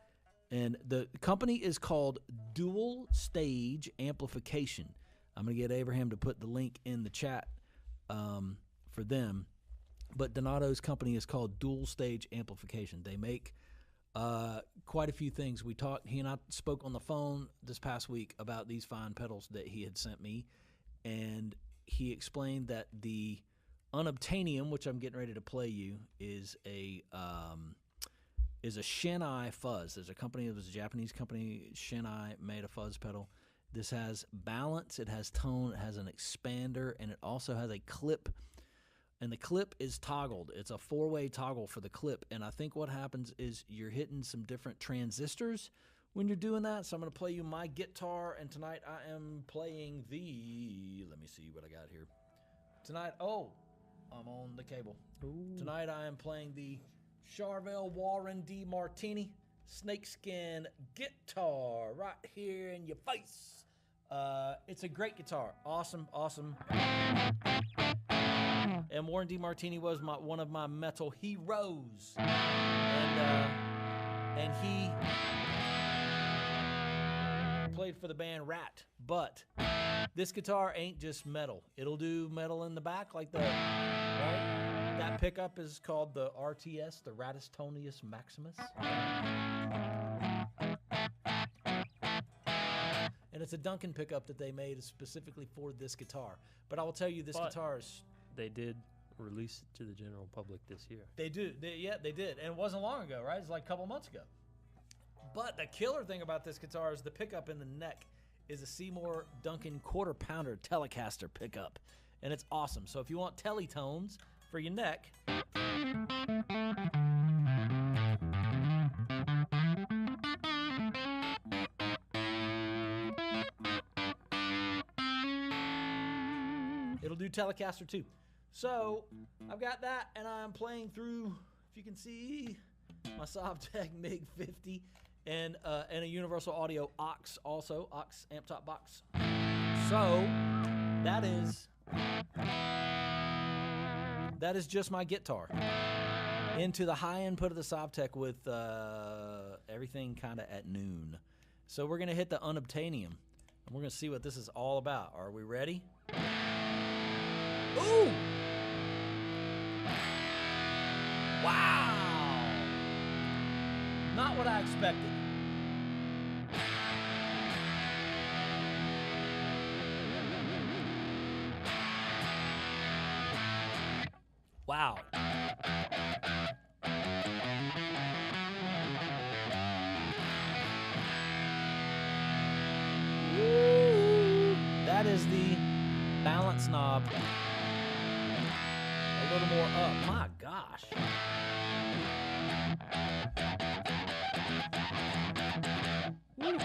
And the company is called Dual Stage Amplification. I'm going to get Abraham to put the link in the chat for them. But Donato's company is called Dual Stage Amplification. They make quite a few things. He and I spoke on the phone this past week about these fine pedals that he had sent me, and he explained that the unobtainium, which I'm getting ready to play you, is a Shinai fuzz. There's a company, it was a Japanese company, Shinai, made a fuzz pedal. This has balance, it has tone, it has an expander, and it also has a clip. And the clip is toggled. It's a 4-way toggle for the clip. And I think what happens is you're hitting some different transistors when you're doing that. So I'm going to play you my guitar. And tonight I am playing the... Let me see what I got here. Tonight... Oh, I'm on the cable. Ooh. Tonight I am playing the Charvel Warren D. Martini snakeskin guitar right here in your face. It's a great guitar. Awesome, awesome. And Warren D. Martini was one of my metal heroes. And he played for the band Rat. But this guitar ain't just metal. It'll do metal in the back like the, right? That pickup is called the RTS, the Ratistonius Maximus. And it's a Duncan pickup that they made specifically for this guitar. But I will tell you, this guitar is... They did release it to the general public this year. They do. Yeah, they did. And it wasn't long ago, right? It was like a couple months ago. But the killer thing about this guitar is the pickup in the neck is a Seymour Duncan quarter-pounder Telecaster pickup. And it's awesome. So if you want teletones for your neck... It'll do Telecaster too. So I've got that, and I'm playing through, if you can see, my Sovtech MiG 50 and a Universal Audio Aux also, Aux amp top box. So that is just my guitar into the high input of the Sovtech with everything kind of at noon. So we're gonna hit the unobtainium, and we're gonna see what this is all about. Are we ready? Ooh! Wow! Not what I expected. Wow. Woo! That is the balance knob. A little more up. My gosh. Woo.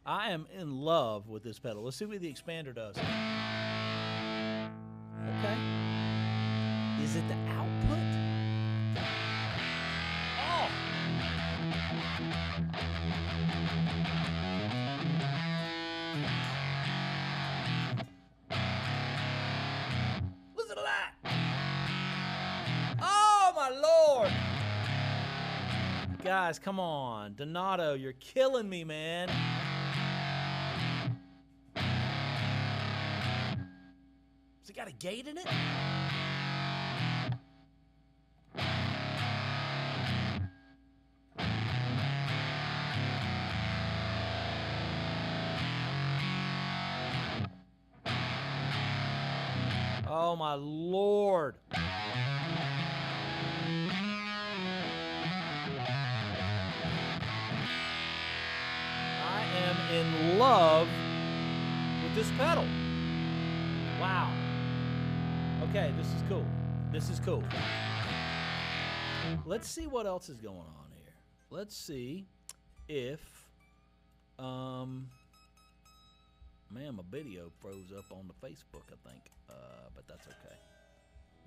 I am in love with this pedal. Let's see what the expander does. Okay. Is it the output? Oh! Listen to that! Oh, my Lord! Guys, come on. Donato, you're killing me, man. Has it got a gate in it? Oh, my Lord. I am in love with this pedal. Wow. Okay, this is cool. This is cool. Let's see what else is going on here. Let's see if, man, my video froze up on the Facebook, I think, but that's okay.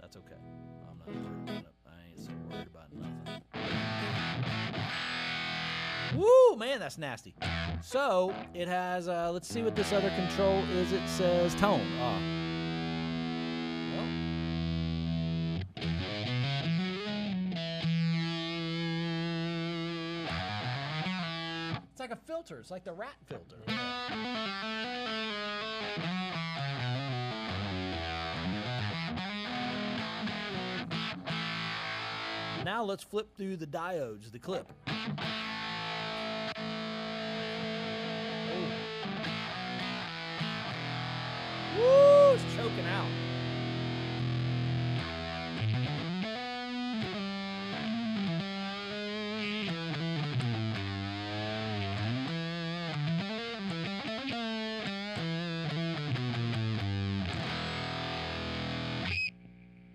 That's okay. I'm not worried about it. I ain't so worried about nothing. Woo, man, that's nasty. So it has, let's see what this other control is. It says tone. It's like a filter. It's like the rat filter. Now let's flip through the diodes, the clip. Woo, it's choking out.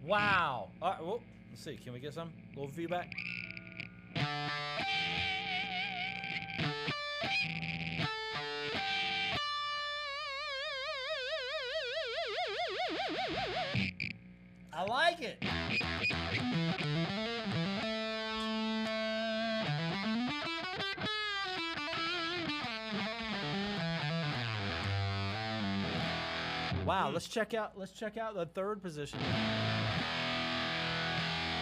Wow. All right, well, let's see. Can we get some? A little feedback? I like it. Wow, let's check out the third position.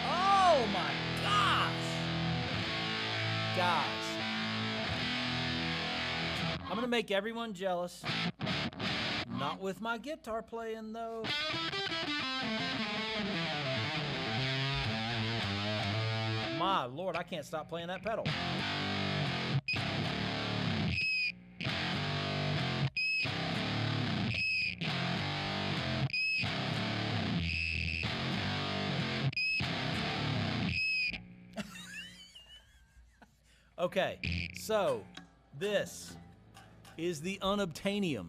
Oh my gosh! Guys, I'm gonna make everyone jealous. Not with my guitar playing though. My Lord, I can't stop playing that pedal. Okay, so this is the unobtainium.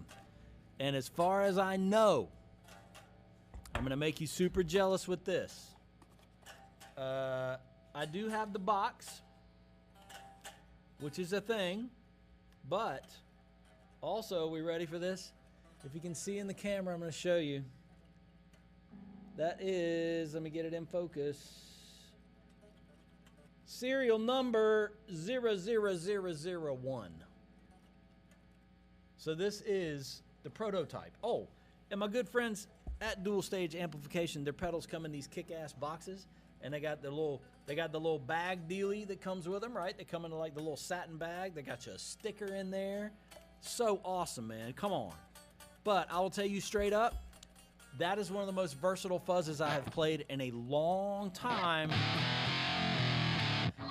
And as far as I know, I'm going to make you super jealous with this. I do have the box, which is a thing, but also, we ready for this? If you can see in the camera, I'm going to show you. That is, let me get it in focus. Serial number 00001. So this is the prototype. Oh, and my good friends at Dual Stage Amplification, their pedals come in these kick-ass boxes, and they got the little bag dealie that comes with them, right? They come in like the little satin bag. They got you a sticker in there. So awesome, man. Come on. But I will tell you straight up, that is one of the most versatile fuzzes I have played in a long time.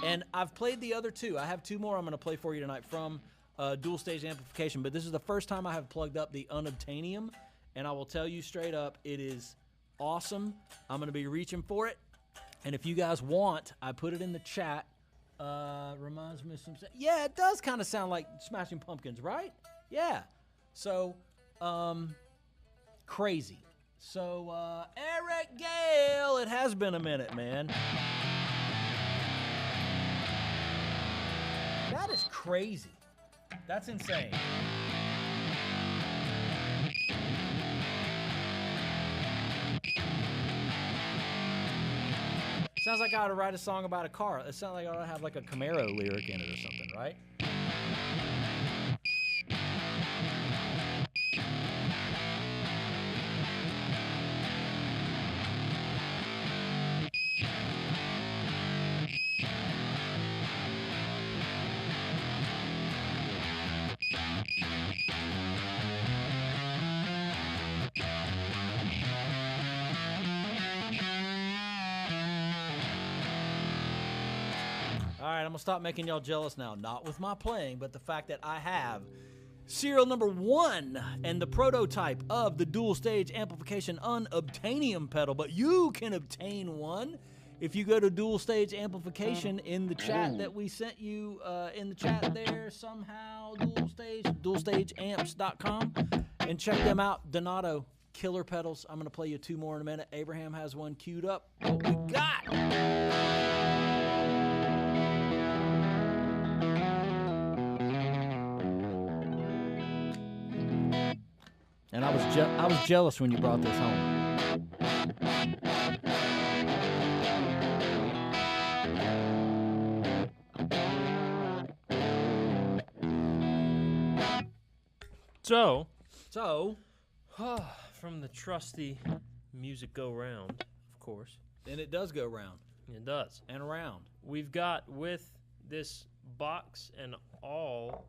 And I've played the other two. I have two more I'm going to play for you tonight from Dual Stage Amplification. But this is the first time I have plugged up the unobtainium. And I will tell you straight up, it is awesome. I'm going to be reaching for it. And if you guys want, I put it in the chat. Reminds me of some... Yeah, it does kind of sound like Smashing Pumpkins, right? Yeah. So, crazy. So, Eric Gale, it has been a minute, man. That is crazy. That's insane. Sounds like I ought to write a song about a car. It sounds like I ought to have like a Camaro lyric in it or something, right? All right, I'm going to stop making y'all jealous now. Not with my playing, but the fact that I have serial number 1 and the prototype of the Dual Stage Amplification unobtainium pedal. But you can obtain one if you go to Dual Stage Amplification in the chat that we sent you in the chat there somehow, dualstageamps.com, and check them out. Donato, killer pedals. I'm going to play you 2 more in a minute. Abraham has one queued up. What we got? And I was jealous when you brought this home. So, from the trusty music go round, of course. And it does go round. It does. And around. We've got with this box and all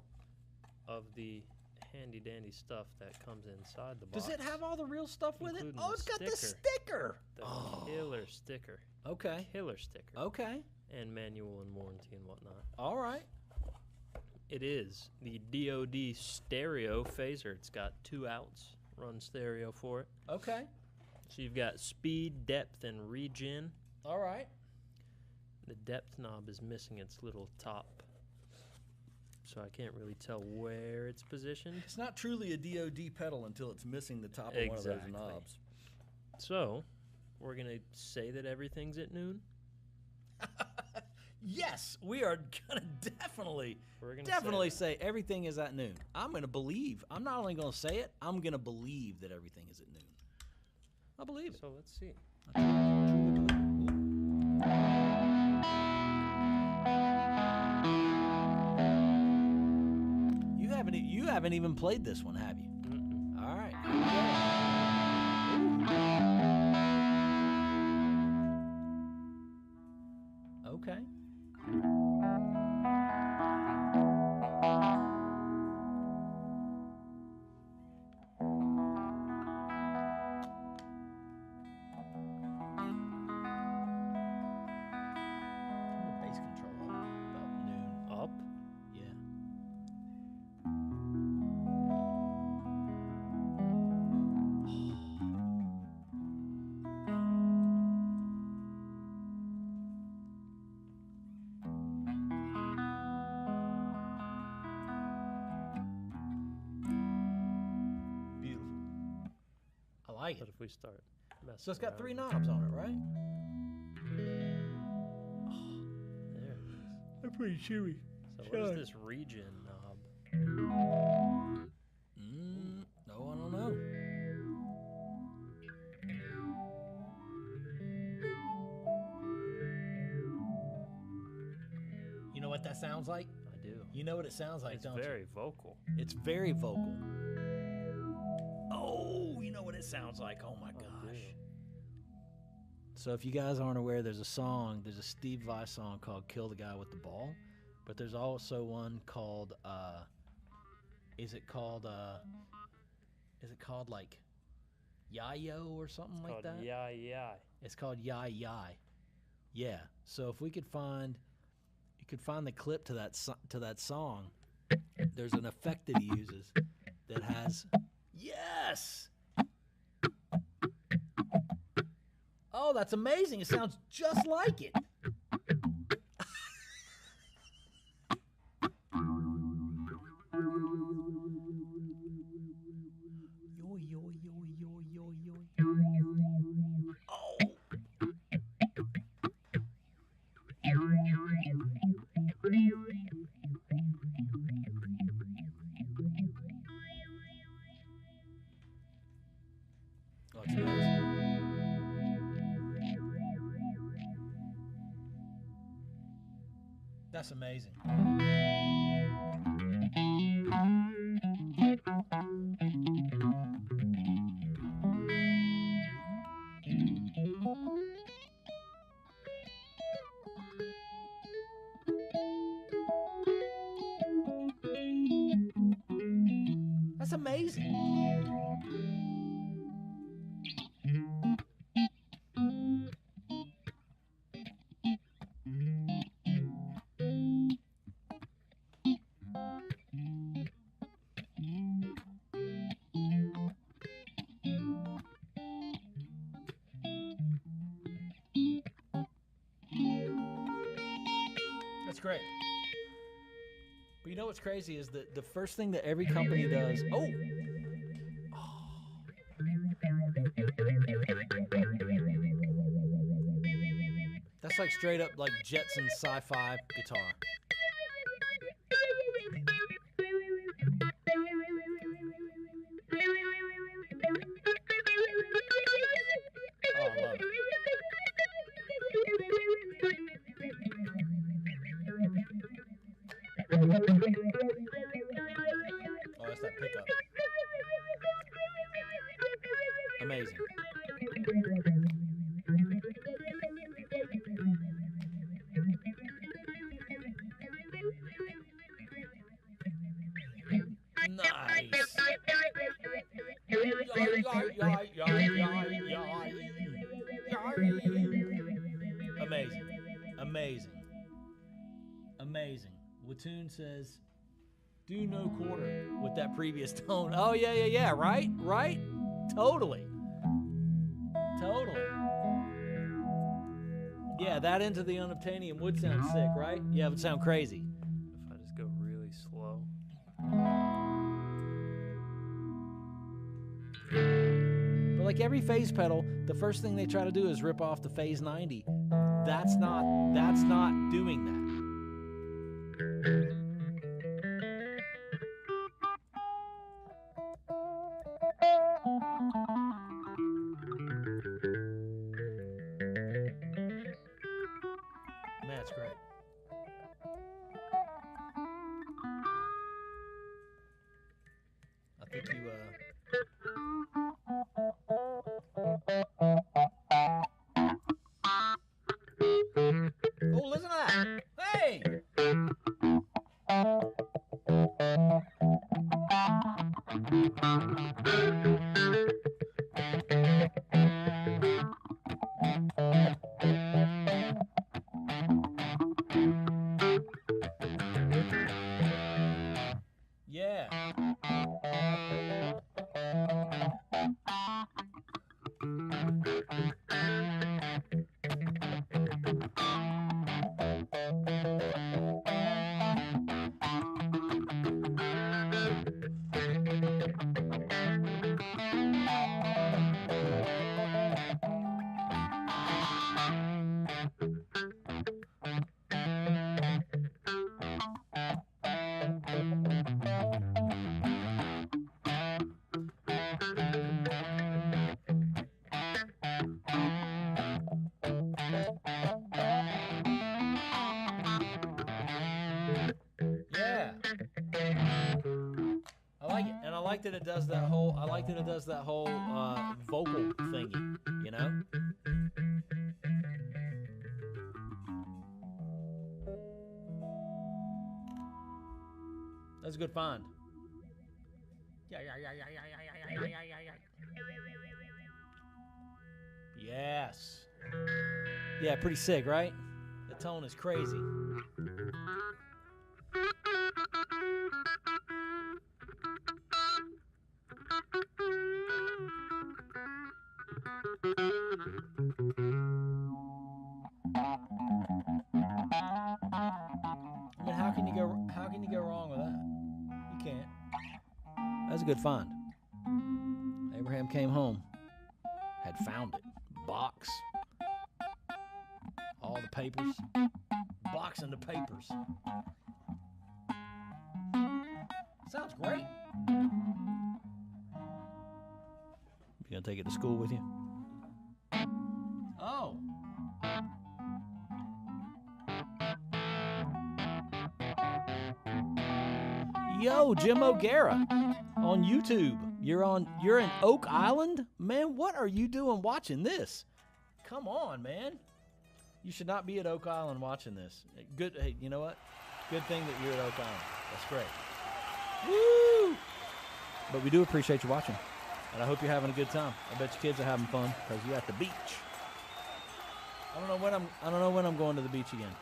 of the handy dandy stuff that comes inside the box. Does it have all the real stuff with it? Including Oh, the it's got the sticker. sticker. The killer sticker. Okay. Killer sticker. Okay. And manual and warranty and whatnot. All right. It is the DoD stereo phaser. It's got 2 outs. Run stereo for it. Okay. So you've got speed, depth, and regen. All right. The depth knob is missing its little top, so I can't really tell where it's positioned. It's not truly a DoD pedal until it's missing the top of one of those knobs. So, we're going to say that everything's at noon? Yes, we are going to definitely say everything is at noon. I'm going to believe. I'm not only going to say it, I'm going to believe that everything is at noon. I believe it. So let's see. You haven't even played this one, have you? Mm-mm. All right. Okay. Bass control up about noon. Up? Yeah. Beautiful. I like What it. if we start messing So it's got around? 3 knobs on it, right? There it is. They're pretty chewy. So what is this regen knob? No, I don't know. You know what that sounds like? I do. You know what it sounds like, It's don't very vocal. you? It's very vocal. Oh, you know what it sounds like? Oh my I gosh. do. So if you guys aren't aware, there's a Steve Vai song called Kill the Guy with the Ball, but there's also one called, is it called like Yayo or something It's like called that? Yeah, yeah. It's called Yai Yai. Yeah. So if we could find, you could find the clip to that song. There's an effect that he uses that has. Yes. Oh, that's amazing! It sounds just like it. Yo yo yo yo yo yo. Oh. Oh, it's nice. That's amazing. That's amazing. That's great. But you know what's crazy is that the first thing that every company does. Oh. That's like straight up like Jetson sci-fi guitar. Oh, I love it. Oh, that's that pickup. Amazing. Nice. Amazing. Amazing. Amazing. Watoon says, do no quarter with that previous tone. Oh, yeah. Right? Right? Totally. Yeah, that into the unobtainium would sound sick, right? Yeah, it would sound crazy. If I just go really slow. But like every phase pedal, the first thing they try to do is rip off the phase 90. That's not doing that. Man, that's great. I think you Oh, listen to that. Hey! Yeah. I like that it does that whole. I like that it does that whole vocal thingy. You know. That's a good find. Yeah. Yes. Yeah, pretty sick, right? The tone is crazy. I mean, how can you go wrong with that? You can't. That's a good find. Abraham came home, had found it. Box. All the papers. Box and the papers. Sounds great. You gonna take it to school with you? Oh. Yo, Jim O'Gara on YouTube. You're in Oak Island? Man, what are you doing watching this? Come on, man. You should not be at Oak Island watching this. Good. Hey, you know what? Good thing that you're at Oak Island. That's great. Woo! But we do appreciate you watching, and I hope you're having a good time. I bet your kids are having fun because you're at the beach. I don't know when I'm going to the beach again.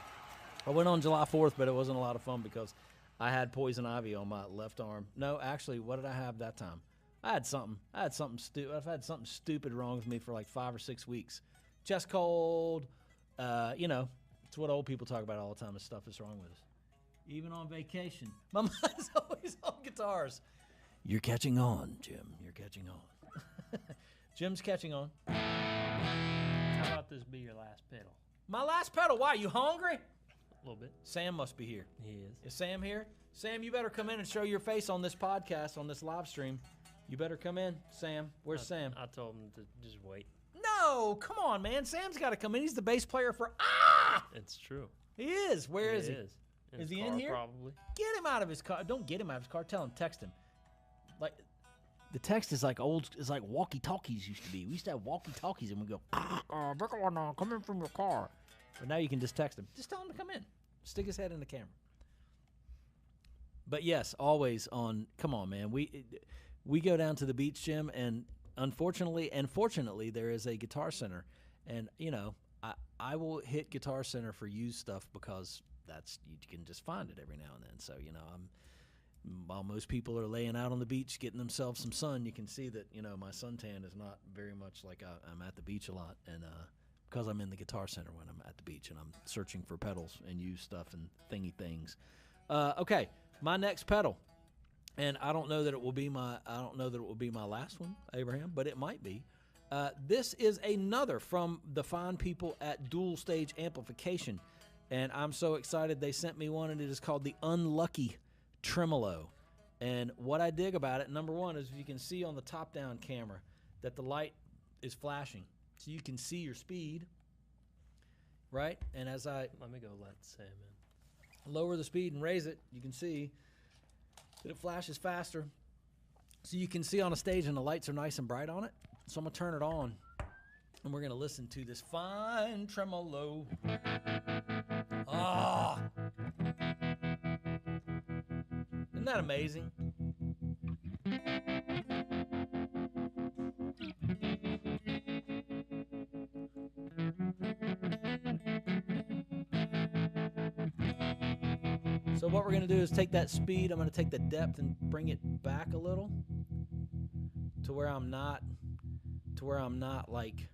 I went on July 4th, but it wasn't a lot of fun because I had poison ivy on my left arm. No, actually, what did I have that time? I had something stupid. I've had something stupid wrong with me for like 5 or 6 weeks. Chest cold. You know, it's what old people talk about all the time. Is stuff is wrong with us. Even on vacation, my mind's always on guitars. You're catching on, Jim. You're catching on. Jim's catching on. How about this be your last pedal? My last pedal. Why? You hungry? A little bit. Sam must be here. He is. Is Sam here? Sam, you better come in and show your face on this podcast, on this live stream. You better come in, Sam. Where's Sam? I told him to just wait. No, come on, man. Sam's got to come in. He's the bass player for It's true. He is. Where is he? In is he car, in here? Probably. Get him out of his car. Don't get him out of his car. Tell him. Text him. Like, The text is like walkie-talkies used to be. We used to have walkie-talkies, and we go, come in from your car. But now you can just text him. Just tell him to come in. Stick his head in the camera. But yes, always on. Come on, man. We go down to the beach, Jim, and unfortunately and fortunately, there is a Guitar Center, and I will hit Guitar Center for used stuff because you can just find it every now and then. So while most people are laying out on the beach getting themselves some sun, you can see that my suntan is not very much like I'm at the beach a lot, and because I'm in the Guitar Center when I'm at the beach and I'm searching for pedals and used stuff and thingy things. Okay, my next pedal, and I don't know that it will be my last one, Abraham, but it might be. This is another from the fine people at Dual Stage Amplification, and I'm so excited they sent me one, and it is called the Unlucky Tremolo. And what I dig about it, number one, is you can see on the top-down camera that the light is flashing, so you can see your speed, right? And as I let me go let Sam in. Lower the speed and raise it, you can see that it flashes faster, so you can see on a stage, and the lights are nice and bright on it. So I'm gonna turn it on, and we're gonna listen to this fine tremolo. Ah. Isn't that amazing? So what we're going to do is take that speed, I'm going to take the depth and bring it back a little to where I'm not like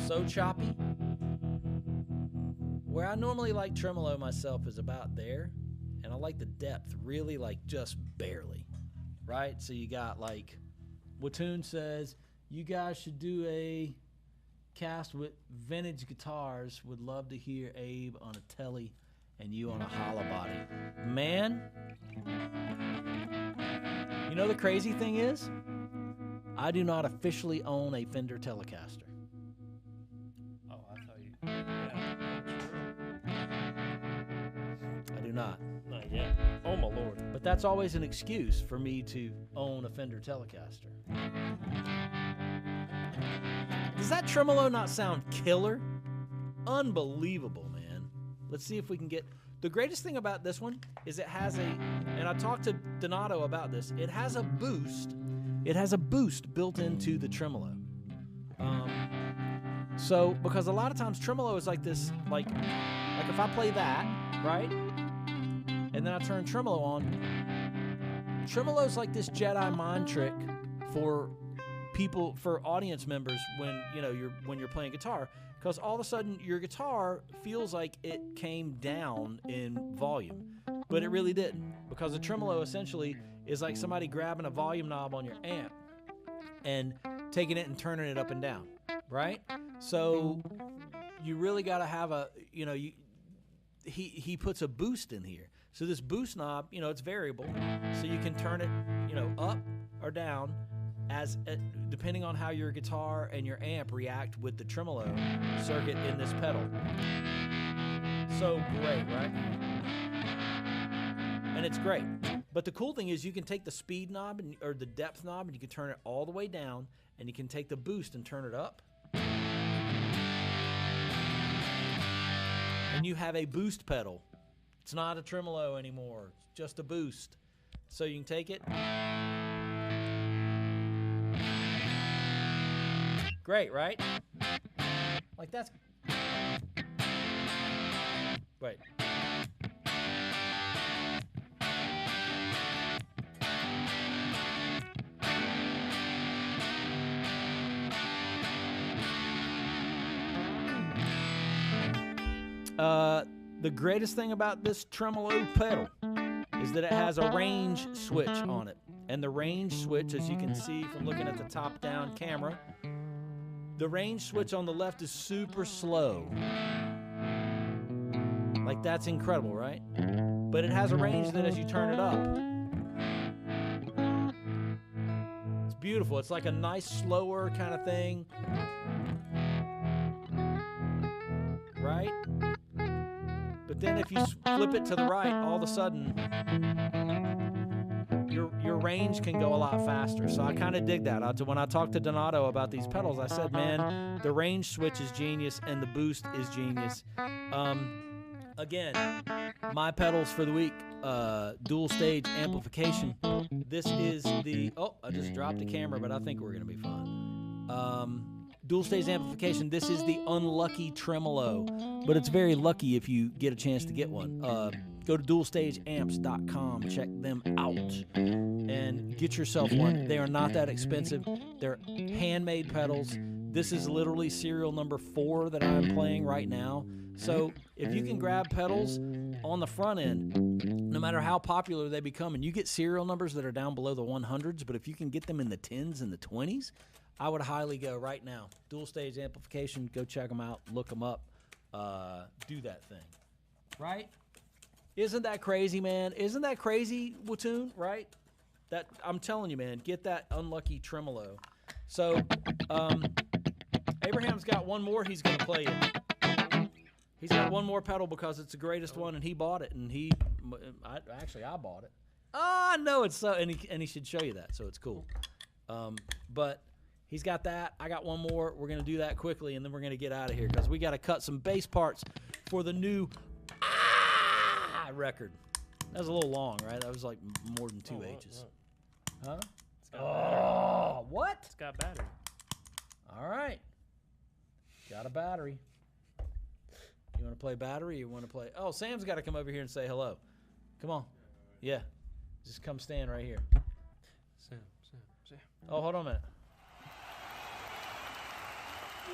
so choppy. Where I normally like tremolo myself is about there. And I like the depth really like just barely, right? So you got like, Watoon says, you guys should do a cast with vintage guitars. Would love to hear Abe on a Telly and you on a hollow body. Man, the crazy thing is, I do not officially own a Fender Telecaster. Oh, I thought you... Yeah, I do not. not yet. Oh, my Lord. But that's always an excuse for me to own a Fender Telecaster. Does that tremolo not sound killer? Unbelievable, man. Let's see if we can get... The greatest thing about this one is it has a... And I talked to Donato about this. It has a boost. It has a boost built into the tremolo. So, because a lot of times tremolo is like this, like if I play that, right? And then I turn tremolo on. Tremolo's like this Jedi mind trick for people, for audience members when you're playing guitar, because all of a sudden your guitar feels like it came down in volume, but it really didn't, because a tremolo essentially is like somebody grabbing a volume knob on your amp and taking it and turning it up and down, right? So you really got to have he puts a boost in here. So this boost knob, it's variable, so you can turn it, up or down as depending on how your guitar and your amp react with the tremolo circuit in this pedal. So great, right? And it's great. But the cool thing is you can take the speed knob or the depth knob, and you can turn it all the way down, and you can take the boost and turn it up. And you have a boost pedal. It's not a tremolo anymore. It's just a boost. So you can take it. Great, right? Like that's... Wait. The greatest thing about this tremolo pedal is that it has a range switch on it. And the range switch, as you can see from looking at the top-down camera, the range switch on the left is super slow. Like, that's incredible, right? But it has a range that as you turn it up, it's beautiful. It's like a nice, slower kind of thing. Right? But then if you flip it to the right, all of a sudden, your range can go a lot faster. So I kind of dig that. When I talked to Donato about these pedals, I said, man, the range switch is genius and the boost is genius. Again, my pedals for the week, dual stage amplification. This is the, I just dropped the camera, but I think we're going to be fine. Dual stage amplification. This is the unlucky tremolo, but it's very lucky if you get a chance to get one. Go to dualstageamps.com, check them out, and get yourself one. They are not that expensive. They're handmade pedals. This is literally serial number 4 that I'm playing right now. So if you can grab pedals on the front end, no matter how popular they become, and you get serial numbers that are down below the 100s, but if you can get them in the 10s and the 20s, I would highly go right now. Dual stage amplification, go check them out, look them up, do that thing. Right? Isn't that crazy, man? Isn't that crazy, Watoon? Right? That I'm telling you, man, get that unlucky tremolo. So, Abraham's got one more he's going to play in. He's got one more pedal because it's the greatest one, and he bought it, and I bought it. I know it's so, and he should show you that, so it's cool. But he's got that. I got one more. We're going to do that quickly, and then we're going to get out of here because we got to cut some bass parts for the new record. That was a little long, right? That was like more than 2 H's. Huh? It's got battery. What? It's got battery. All right. Got a battery. You want to play battery or you want to play? Oh, Sam's got to come over here and say hello. Come on. Yeah. Just come stand right here. Sam. Oh, hold on a minute.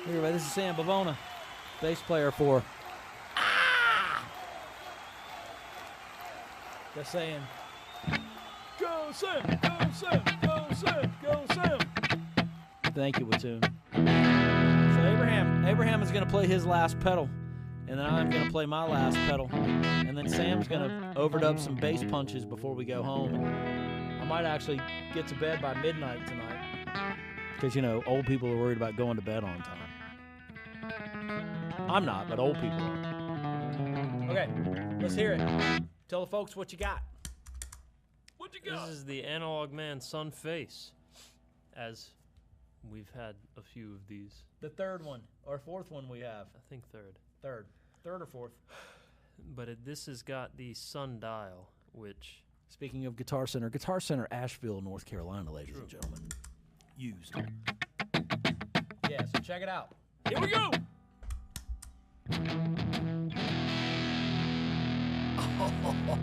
Hey, everybody, this is Sam Bavona, bass player for Just saying. Go Sam! Go Sam! Go Sam! Go Sam! Thank you, Watoon. So Abraham is going to play his last pedal, and then I'm going to play my last pedal, and then Sam's going to overdub some bass punches before we go home. I might actually get to bed by midnight tonight, because, you know, old people are worried about going to bed on time. I'm not, but old people are. Okay, let's hear it. Tell the folks what you got. What you got? This is the Analog Man Sun Face, as we've had a few of these. The third one, or fourth one we have. I think third. Third or fourth. But this has got the Sun Dial, which... Speaking of Guitar Center, Asheville, North Carolina, ladies and gentlemen. Used. Yeah, so check it out. Here we go! Woo! Oh, my Lord.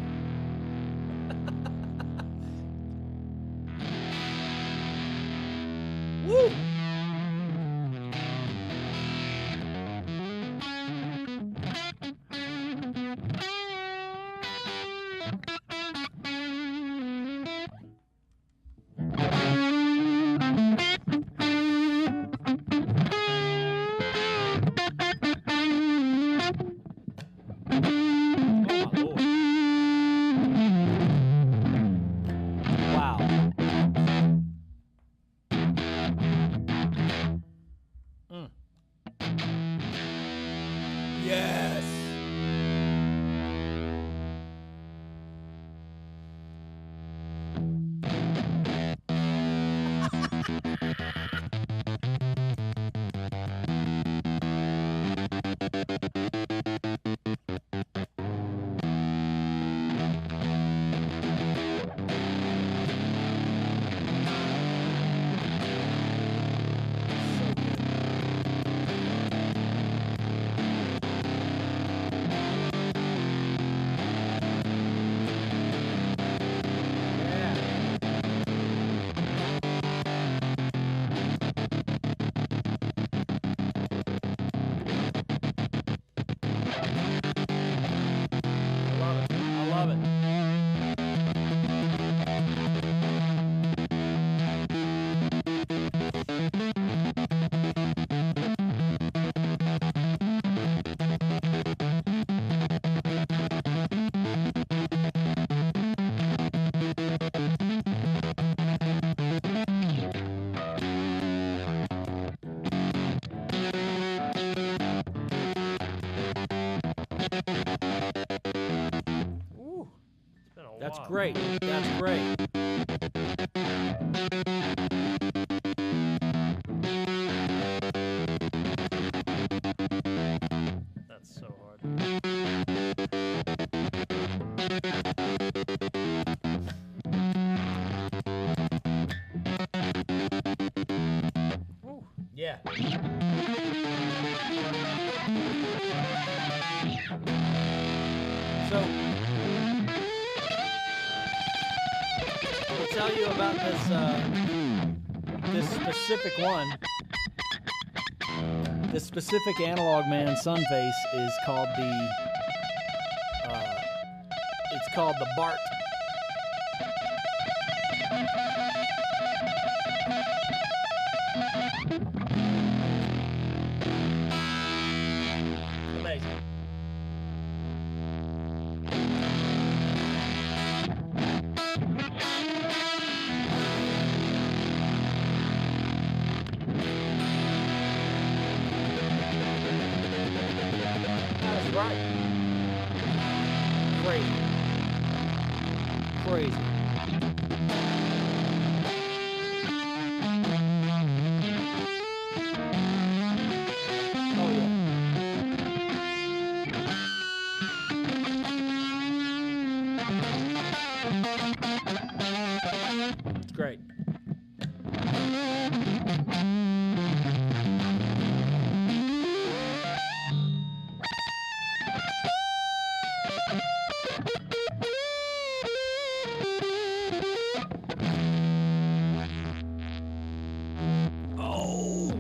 a That's while. great. That's great. That's so hard. Woo. Yeah. So, I'll tell you about this specific one. This specific Analog Man Sunface is called it's called the Bart. Amazing. That's right. Crazy. Crazy. Oh yeah. It's great. Oh.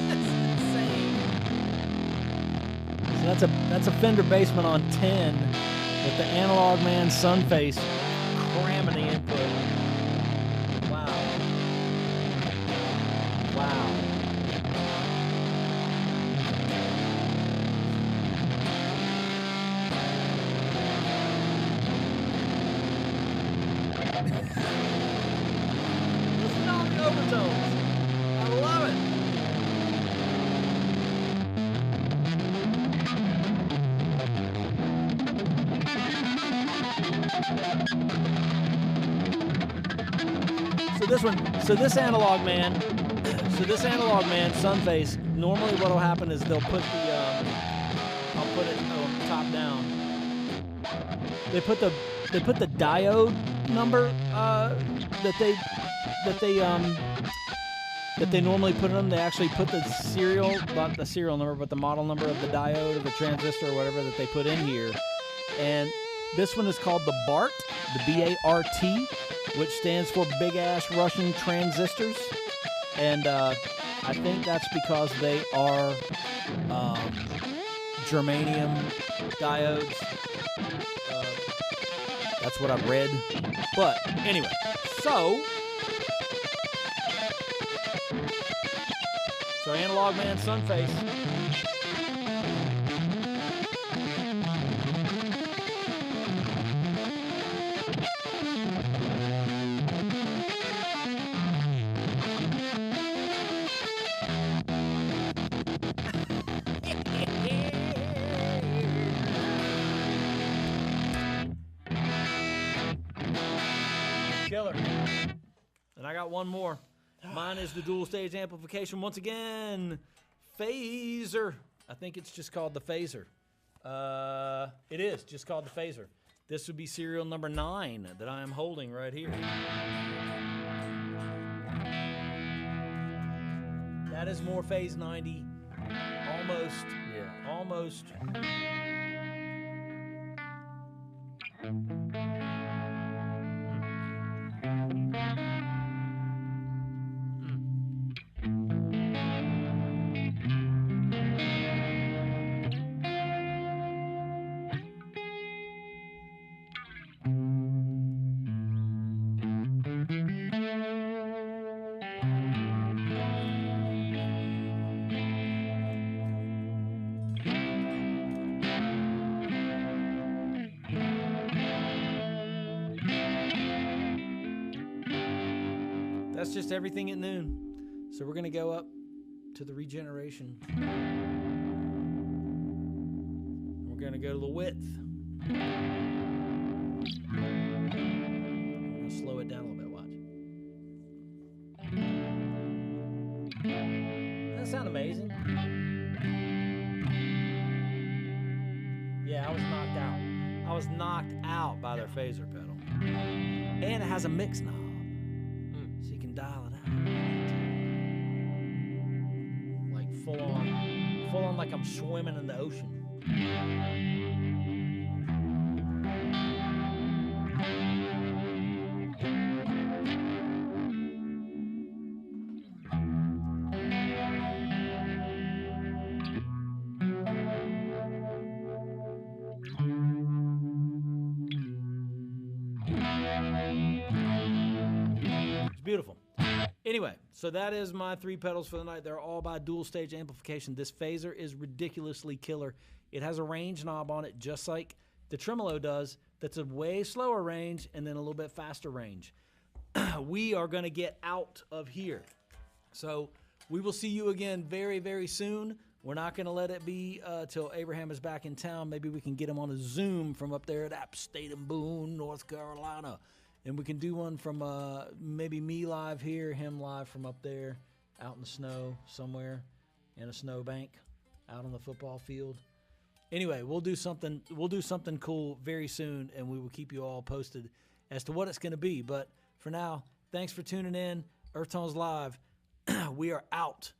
That's insane. So that's a Fender Basement on 10 with the Analog Man Sunface cramming the input. Wow. Wow. Listen to all the overtones. I love it. So this Analog Man Sunface, normally what will happen is they'll put the, I'll put it top down. They put the diode number that they normally put in them. They actually put the serial, not the serial number, but the model number of the diode or the transistor or whatever that they put in here. And this one is called the BART, the B-A-R-T, which stands for Big Ass Russian Transistors. And I think that's because they are germanium diodes. That's what I've read. But anyway, so Analog Man Sunface. Killer. And I got one more. Mine is the dual stage amplification once again. Phaser. I think it's just called the Phaser. It is just called the Phaser. This would be serial number 9 that I am holding right here. That is more Phase 90. Almost. Yeah. Almost. That's just everything at noon. So we're going to go up to the regeneration. going to go to the width. I'm going to slow it down a little bit. Watch. Doesn't that sound amazing? Yeah, I was knocked out. I was knocked out by their phaser pedal. And it has a mix knob. So you can dial it out. Like full on like I'm swimming in the ocean. It's beautiful. Anyway, so that is my 3 pedals for the night. They're all by Dual Stage Amplification. This phaser is ridiculously killer. It has a range knob on it, just like the tremolo does. That's a way slower range and then a little bit faster range. We are going to get out of here. So we will see you again very, very soon. We're not going to let it be till Abraham is back in town. Maybe we can get him on a Zoom from up there at App State in Boone, North Carolina. And we can do one from maybe me live here, him live from up there, out in the snow somewhere, in a snowbank, out on the football field. Anyway, we'll do something cool very soon, and we will keep you all posted as to what it's going to be. But for now, thanks for tuning in. Earthtones Live. We are out.